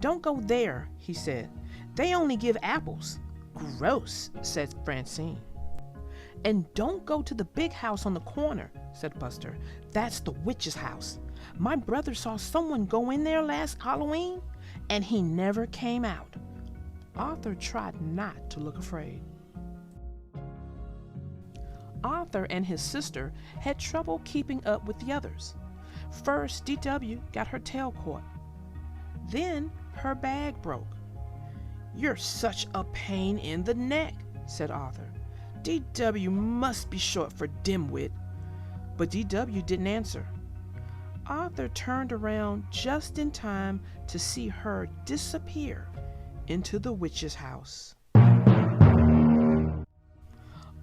[SPEAKER 2] "Don't go there," he said. "They only give apples." "Gross," said Francine. "And don't go to the big house on the corner," said Buster. "That's the witch's house. My brother saw someone go in there last Halloween, and he never came out." Arthur tried not to look afraid. Arthur and his sister had trouble keeping up with the others. First, DW got her tail caught. Then her bag broke. "You're such a pain in the neck," said Arthur. "DW must be short for dimwit." But DW didn't answer. Arthur turned around just in time to see her disappear into the witch's house.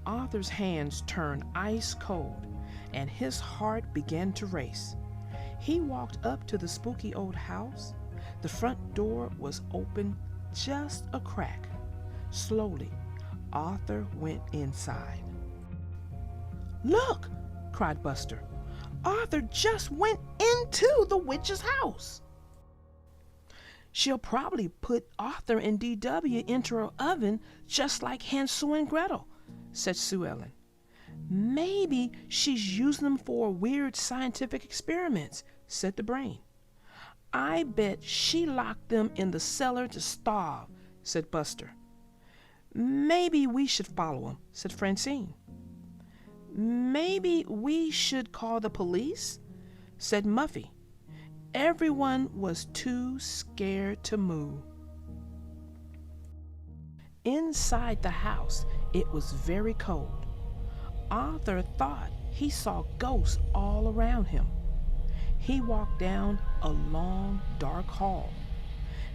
[SPEAKER 2] Arthur's hands turned ice cold, and his heart began to race. He walked up to the spooky old house. The front door was open just a crack. Slowly, Arthur went inside. "Look!" cried Buster. "Arthur just went into the witch's house." "She'll probably put Arthur and DW into her oven just like Hansel and Gretel," said Sue Ellen. "Maybe she's using them for weird scientific experiments," said the Brain. "I bet she locked them in the cellar to starve," said Buster. "Maybe we should follow them," said Francine. "Maybe we should call the police," said Muffy. Everyone was too scared to move. Inside the house, it was very cold. Arthur thought he saw ghosts all around him. He walked down a long, dark hall.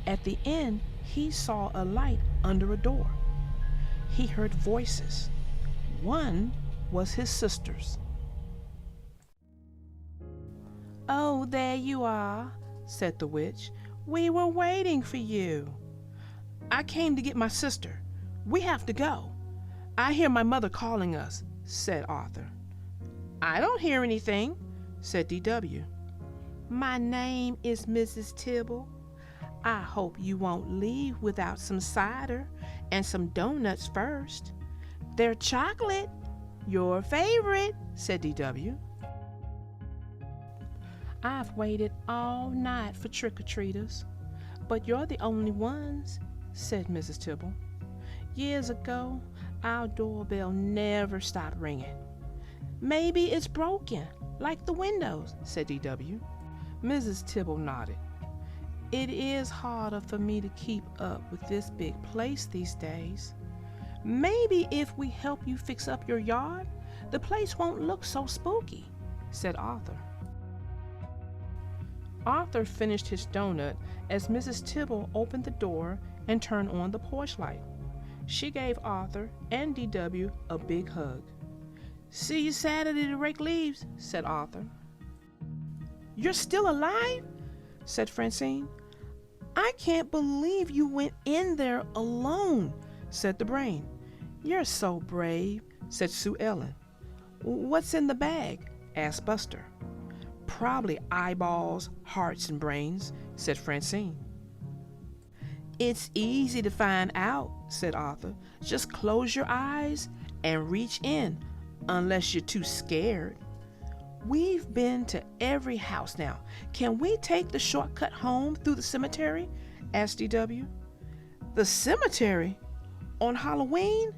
[SPEAKER 2] At the end, he saw a light under a door. He heard voices. One was his sister's. "Oh, there you are," said the witch. "We were waiting for you." "I came to get my sister. We have to go. I hear my mother calling us," said Arthur. "I don't hear anything," said DW. "My name is Mrs. Tibble. I hope you won't leave without some cider and some donuts first. They're chocolate. Your favorite," said DW. "I've waited all night for trick-or-treaters, but you're the only ones," said Mrs. Tibble. "Years ago, our doorbell never stopped ringing. Maybe it's broken, like the windows," said DW. Mrs. Tibble nodded. "It is harder for me to keep up with this big place these days. Maybe if we help you fix up your yard, the place won't look so spooky," said Arthur. Arthur finished his donut as Mrs. Tibble opened the door and turned on the porch light. She gave Arthur and DW a big hug. "See you Saturday to rake leaves," said Arthur. "You're still alive?" said Francine. "I can't believe you went in there alone," said the Brain. "You're so brave," said Sue Ellen. "What's in the bag?" asked Buster. "Probably eyeballs, hearts, and brains," said Francine. "It's easy to find out," said Arthur. "Just close your eyes and reach in, unless you're too scared." "We've been to every house now. Can we take the shortcut home through the cemetery?" asked DW. "The cemetery? On Halloween?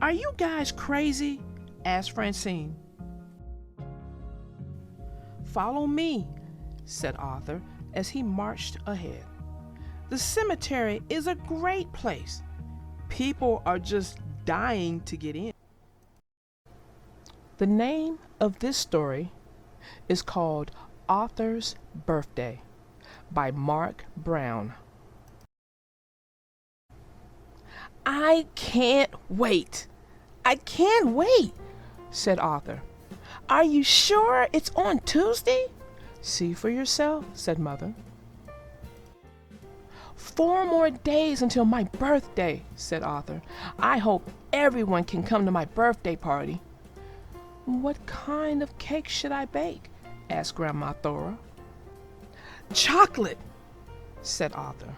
[SPEAKER 2] Are you guys crazy?" asked Francine. "Follow me," said Arthur as he marched ahead. "The cemetery is a great place. People are just dying to get in." The name of this story is called Arthur's Birthday by Mark Brown. "I can't wait. I can't wait," said Arthur. "Are you sure it's on Tuesday?" "See for yourself," said Mother. "4 more days until my birthday," said Arthur. "I hope everyone can come to my birthday party." "What kind of cake should I bake?" asked Grandma Thora. "Chocolate," said Arthur.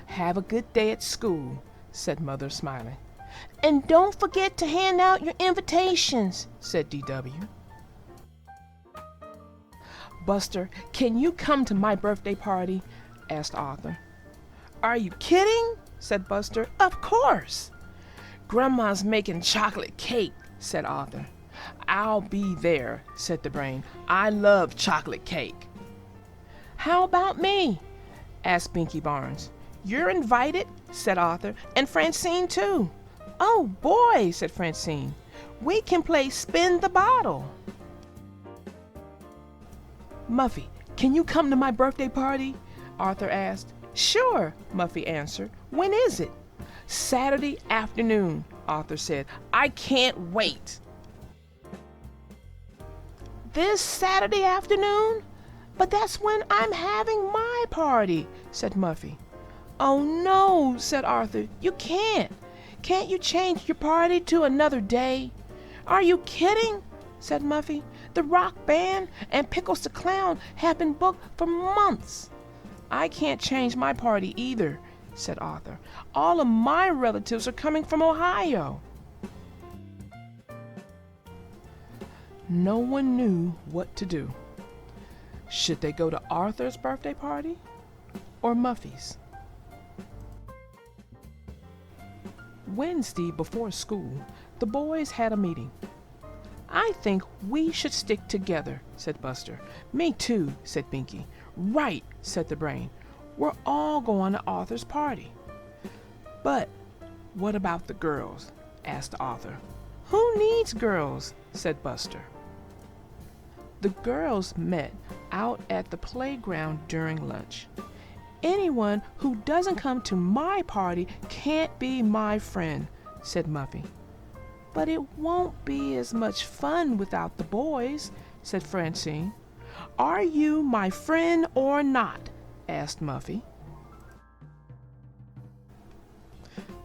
[SPEAKER 2] "Have a good day at school," said Mother, smiling. "And don't forget to hand out your invitations," said DW. "Buster, can you come to my birthday party?" asked Arthur. "Are you kidding?" said Buster. "Of course." "Grandma's making chocolate cake," said Arthur. "I'll be there," said the Brain. "I love chocolate cake." "How about me?" asked Binky Barnes. "You're invited," said Arthur, "and Francine too." "Oh boy," said Francine. "We can play spin the bottle." "Muffy, can you come to my birthday party?" Arthur asked. "Sure," Muffy answered. "When is it?" "Saturday afternoon," Arthur said. "I can't wait." "This Saturday afternoon? But that's when I'm having my party," said Muffy. Oh no, said Arthur. You can't. Can't you change your party to another day? Are you kidding? Said Muffy. The rock band and Pickles the Clown have been booked for months. I can't change my party either, said Arthur. All of my relatives are coming from Ohio. No one knew what to do. Should they go to Arthur's birthday party or Muffy's? Wednesday before school, the boys had a meeting. I think we should stick together, said Buster. Me too, said Binky. Right, said the Brain. We're all going to Arthur's party. But what about the girls? Asked Arthur. Who needs girls? Said Buster. The girls met out at the playground during lunch. Anyone who doesn't come to my party can't be my friend, said Muffy. But it won't be as much fun without the boys, said Francine. Are you my friend or not? Asked Muffy.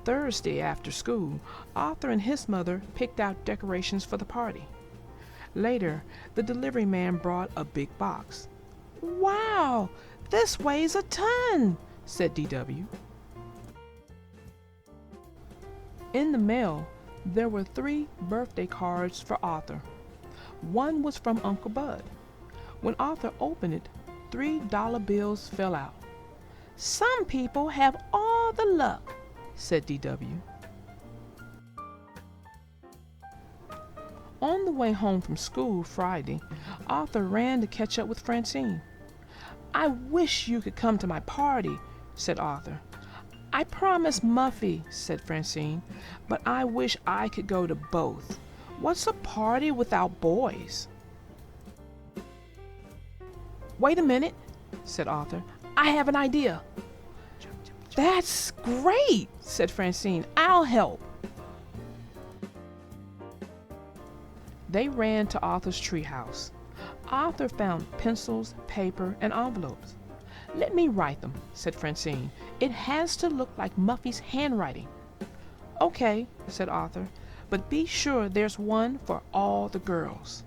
[SPEAKER 2] Thursday after school, Arthur and his mother picked out decorations for the party. Later, the delivery man brought a big box. Wow, this weighs a ton, said DW. In the mail, there were 3 birthday cards for Arthur. One was from Uncle Bud. When Arthur opened it, $3 bills fell out. Some people have all the luck, said DW. On the way home from school Friday, Arthur ran to catch up with Francine. I wish you could come to my party, said Arthur. I promised Muffy, said Francine, but I wish I could go to both. What's a party without boys? Wait a minute, said Arthur. I have an idea. That's great, said Francine. I'll help. They ran to Arthur's treehouse. Arthur found pencils, paper, and envelopes. Let me write them, said Francine. It has to look like Muffy's handwriting. Okay, said Arthur, but be sure there's one for all the girls.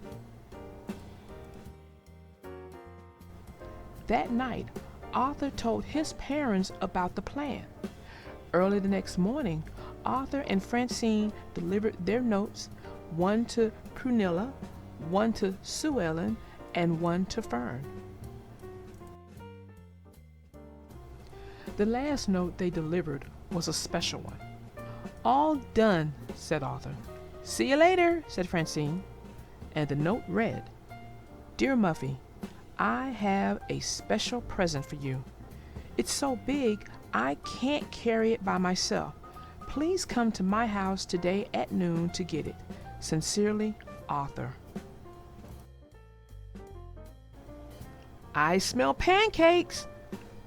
[SPEAKER 2] That night, Arthur told his parents about the plan. Early the next morning, Arthur and Francine delivered their notes, one to Prunilla, one to Sue Ellen, and one to Fern. The last note they delivered was a special one. All done, said Arthur. See you later, said Francine. And the note read, Dear Muffy, I have a special present for you. It's so big I can't carry it by myself. Please come to my house today at noon to get it. Sincerely, Arthur. I smell pancakes,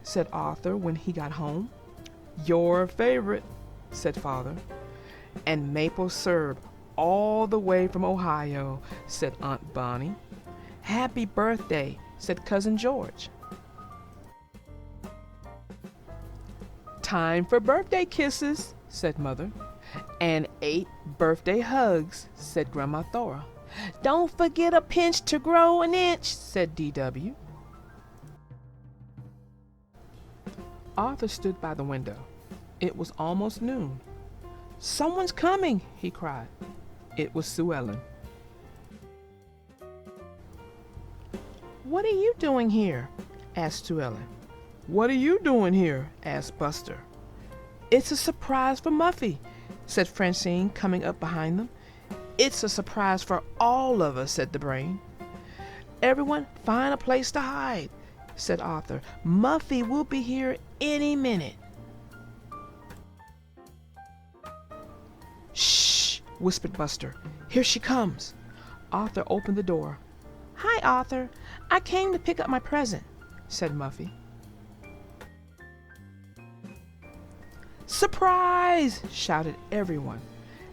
[SPEAKER 2] said Arthur when he got home. Your favorite, said Father. And maple syrup all the way from Ohio, said Aunt Bonnie. Happy birthday, said Cousin George. Time for birthday kisses, said Mother. And 8 birthday hugs, said Grandma Thora. Don't forget a pinch to grow an inch, said DW. Arthur stood by the window. It was almost noon. Someone's coming, he cried. It was Sue Ellen. What are you doing here? Asked Sue Ellen. What are you doing here? Asked Buster. It's a surprise for Muffy, said Francine, coming up behind them. It's a surprise for all of us, said the Brain. Everyone find a place to hide, said Arthur. Muffy will be here any minute. Shh, whispered Buster. Here she comes. Arthur opened the door. Hi, Arthur. I came to pick up my present, said Muffy. Surprise! Shouted everyone.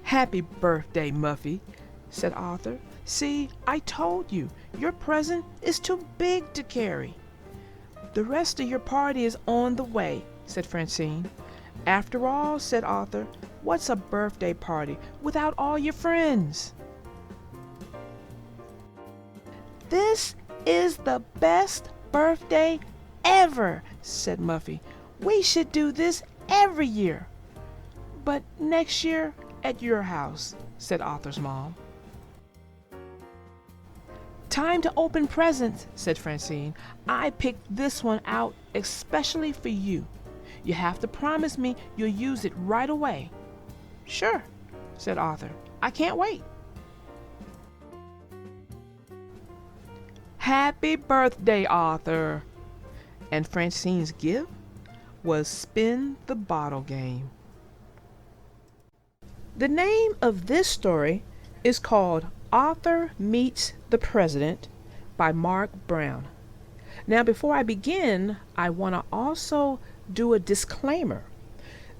[SPEAKER 2] Happy birthday, Muffy, said Arthur. See, I told you, your present is too big to carry. The rest of your party is on the way, said Francine. After all, said Arthur, what's a birthday party without all your friends? This is the best birthday ever, said Muffy. We should do this every year. But next year at your house, said Arthur's mom. Time to open presents, said Francine. I picked this one out especially for you. You have to promise me you'll use it right away. Sure, said Arthur. I can't wait. Happy birthday, Arthur. And Francine's gift was Spin the Bottle game. The name of this story is called Arthur Meets the President by Mark Brown. Now, before I begin, I want to also do a disclaimer.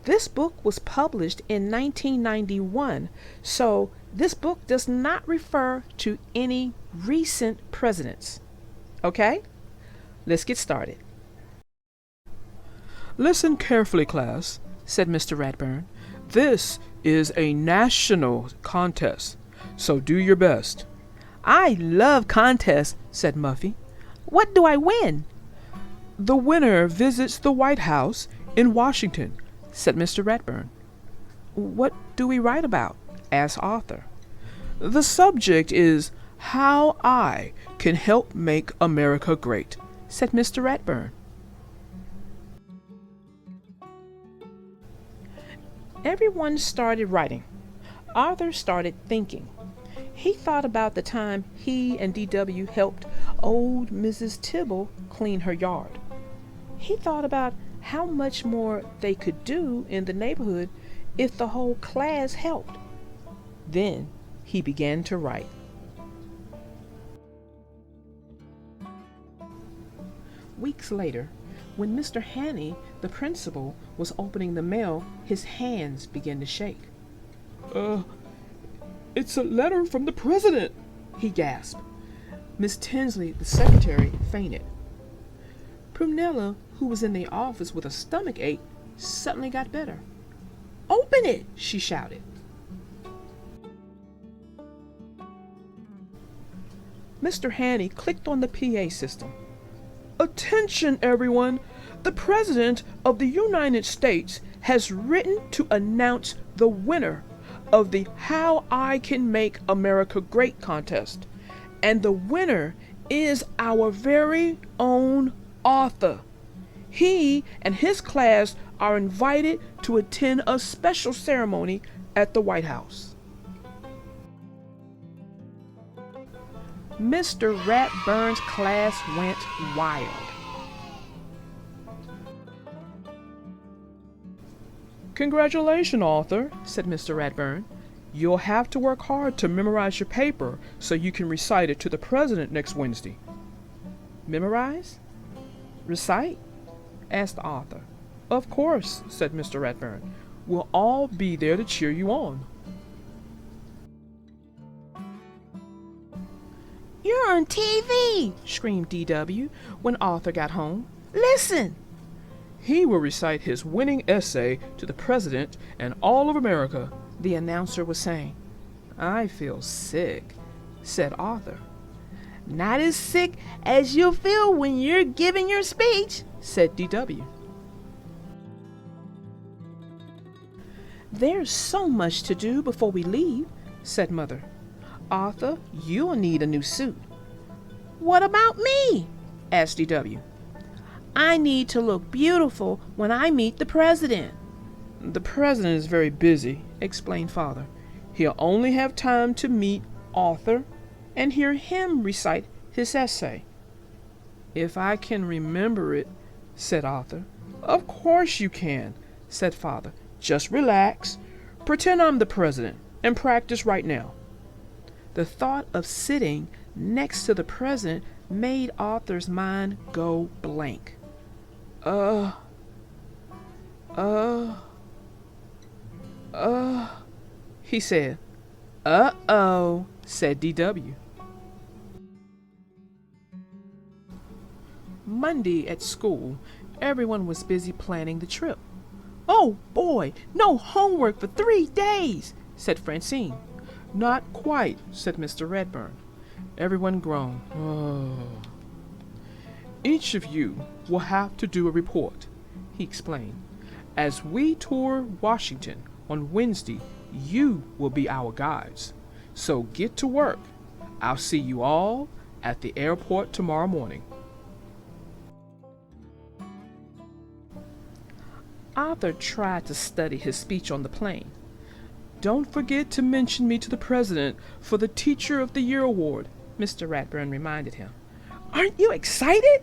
[SPEAKER 2] This book was published in 1991, so this book does not refer to any recent presidents. Okay? Let's get started.
[SPEAKER 1] Listen carefully, class, said Mr. Ratburn. This is a national contest, so do your best.
[SPEAKER 2] I love contests, said Muffy. What do I win?
[SPEAKER 1] The winner visits the White House in Washington, said Mr. Ratburn.
[SPEAKER 2] What do we write about? Asked Arthur.
[SPEAKER 1] The subject is How I Can Help Make America Great, said Mr. Ratburn.
[SPEAKER 2] Everyone started writing. Arthur started thinking. He thought about the time he and D.W. helped old Mrs. Tibble clean her yard. He thought about how much more they could do in the neighborhood if the whole class helped. Then he began to write. Weeks later, when Mr. Hanny, the principal, was opening the mail, his hands began to shake.
[SPEAKER 1] It's a letter from the president,
[SPEAKER 2] he gasped. Miss Tinsley, the secretary, fainted. Prunella, who was in the office with a stomach ache, suddenly got better. Open it, she shouted. Mr. Hanny clicked on the PA system.
[SPEAKER 1] Attention, everyone! The President of the United States has written to announce the winner of the How I Can Make America Great contest. And the winner is our very own Arthur. He and his class are invited to attend a special ceremony at the White House.
[SPEAKER 2] Mr. Ratburn's class went wild.
[SPEAKER 1] Congratulations, Arthur, said Mr. Ratburn. You'll have to work hard to memorize your paper so you can recite it to the president next Wednesday.
[SPEAKER 2] Memorize? Recite? Asked Arthur.
[SPEAKER 1] Of course, said Mr. Ratburn. We'll all be there to cheer you on.
[SPEAKER 2] You're on TV, screamed D.W. when Arthur got home. Listen!
[SPEAKER 1] He will recite his winning essay to the president and all of America,
[SPEAKER 2] the announcer was saying. I feel sick, said Arthur. Not as sick as you'll feel when you're giving your speech, said D.W. There's so much to do before we leave, said Mother. Arthur, you'll need a new suit. What about me? Asked D.W. I need to look beautiful when I meet the president.
[SPEAKER 1] The president is very busy, explained Father. He'll only have time to meet Arthur and hear him recite his essay.
[SPEAKER 2] If I can remember it, said Arthur.
[SPEAKER 1] Of course you can, said Father. Just relax. Pretend I'm the president and practice right now.
[SPEAKER 2] The thought of sitting next to the president made Arthur's mind go blank. He said. Uh-oh, said D.W.
[SPEAKER 1] Monday at school, everyone was busy planning the trip. "Oh boy, no homework for 3 days," said Francine. "Not quite," said Mr. Redburn. Everyone groaned. "Oh." "Each of you will have to do a report," he explained. "As we tour Washington on Wednesday, you will be our guides. So get to work. I'll see you all at the airport tomorrow morning." Arthur tried to study his speech on the plane. "Don't forget to mention me to the president for the Teacher of the Year award," Mr. Ratburn reminded him. "Aren't you excited?"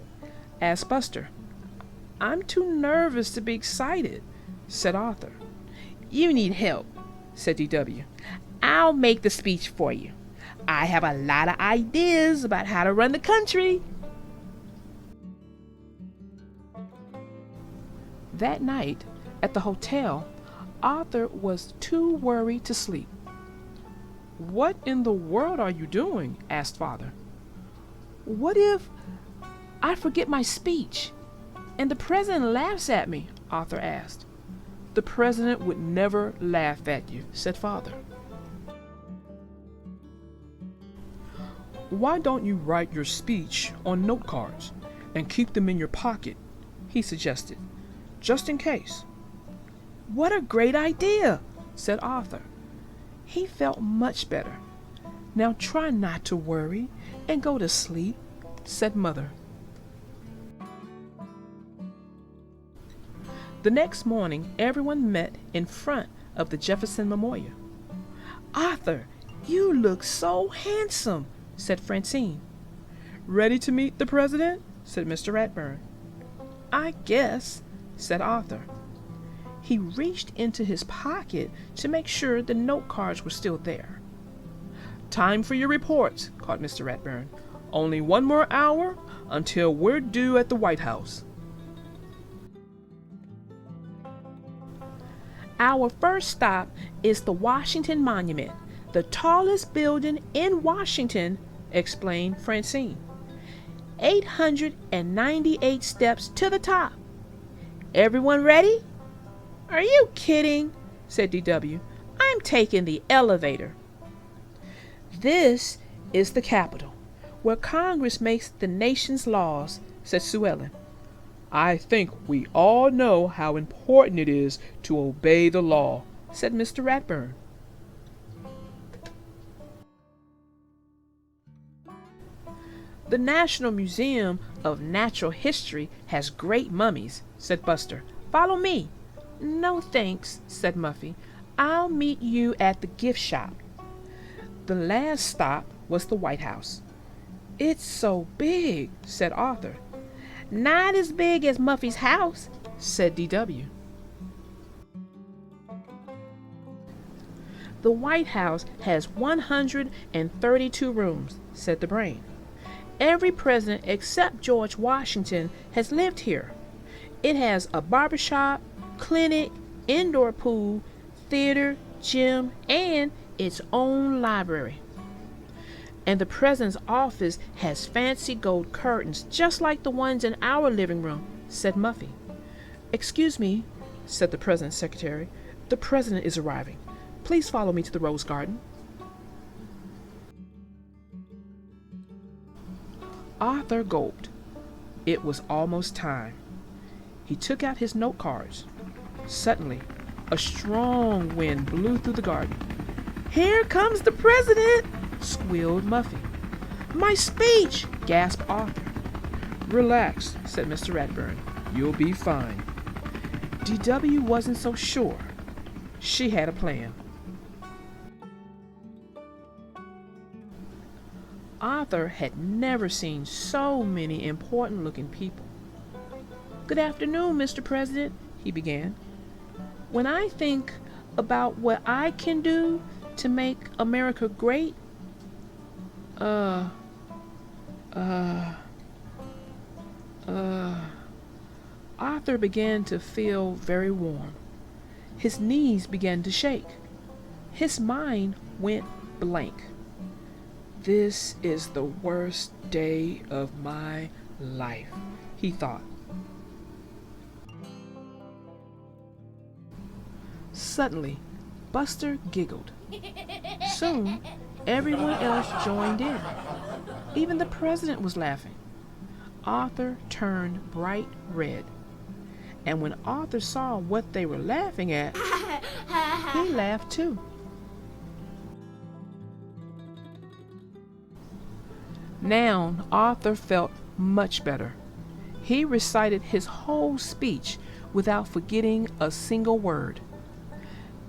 [SPEAKER 1] asked Buster. "I'm too nervous to be excited," said Arthur. "You need help," said DW. "I'll make the speech for you. I have a lot of ideas about how to run the country." That night, at the hotel, Arthur was too worried to sleep. "What in the world are you doing?" asked Father. "What if I forget my speech and the president laughs at me?" Arthur asked. "The president would never laugh at you," said Father. "Why don't you write your speech on note cards and keep them in your pocket?" he suggested. "Just in case." "What a great idea," said Arthur. He felt much better. "Now try not to worry and go to sleep," said Mother. The next morning, everyone met in front of the Jefferson Memorial. "Arthur, you look so handsome," said Francine. "Ready to meet the president?" said Mr. Ratburn. "I guess," said Arthur. He reached into his pocket to make sure the note cards were still there. "Time for your reports," called Mr. Ratburn. "Only one more hour until we're due at the White House." "Our first stop is the Washington Monument, the tallest building in Washington," explained Francine. 898 steps to the top. Everyone ready?" "Are you kidding?" said DW. "I'm taking the elevator." "This is the Capitol, where Congress makes the nation's laws," said Sue Ellen. "I think we all know how important it is to obey the law," said Mr. Ratburn. "The National Museum of Natural History has great mummies," said Buster. "Follow me." "No thanks," said Muffy. "I'll meet you at the gift shop." The last stop was the White House. "It's so big," said Arthur. "Not as big as Muffy's house," said DW. "The White House has 132 rooms," said the Brain. "Every president except George Washington has lived here. It has a barbershop, clinic, indoor pool, theater, gym, and its own library. And the president's office has fancy gold curtains, just like the ones in our living room," said Muffy. "Excuse me," said the president's secretary. "The president is arriving. Please follow me to the Rose Garden." Arthur gulped. It was almost time. He took out his note cards. Suddenly, a strong wind blew through the garden. "Here comes the president!" squealed Muffy. "My speech!" gasped Arthur. "Relax," said Mr. Ratburn. "You'll be fine." DW wasn't so sure. She had a plan. Arthur had never seen so many important-looking people. "Good afternoon, Mr. President," he began. "When I think about what I can do to make America great, Arthur began to feel very warm. His knees began to shake. His mind went blank. "This is the worst day of my life,"
[SPEAKER 2] he thought. Suddenly, Buster giggled. Soon, everyone else joined in. Even the president was laughing. Arthur turned bright red. And when Arthur saw what they were laughing at, he laughed too. Now, Arthur felt much better. He recited his whole speech without forgetting a single word.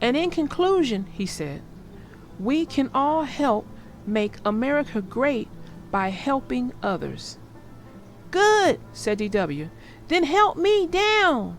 [SPEAKER 2] And in conclusion, he said, we can all help make America great by helping others. Good, said DW. Then help me down.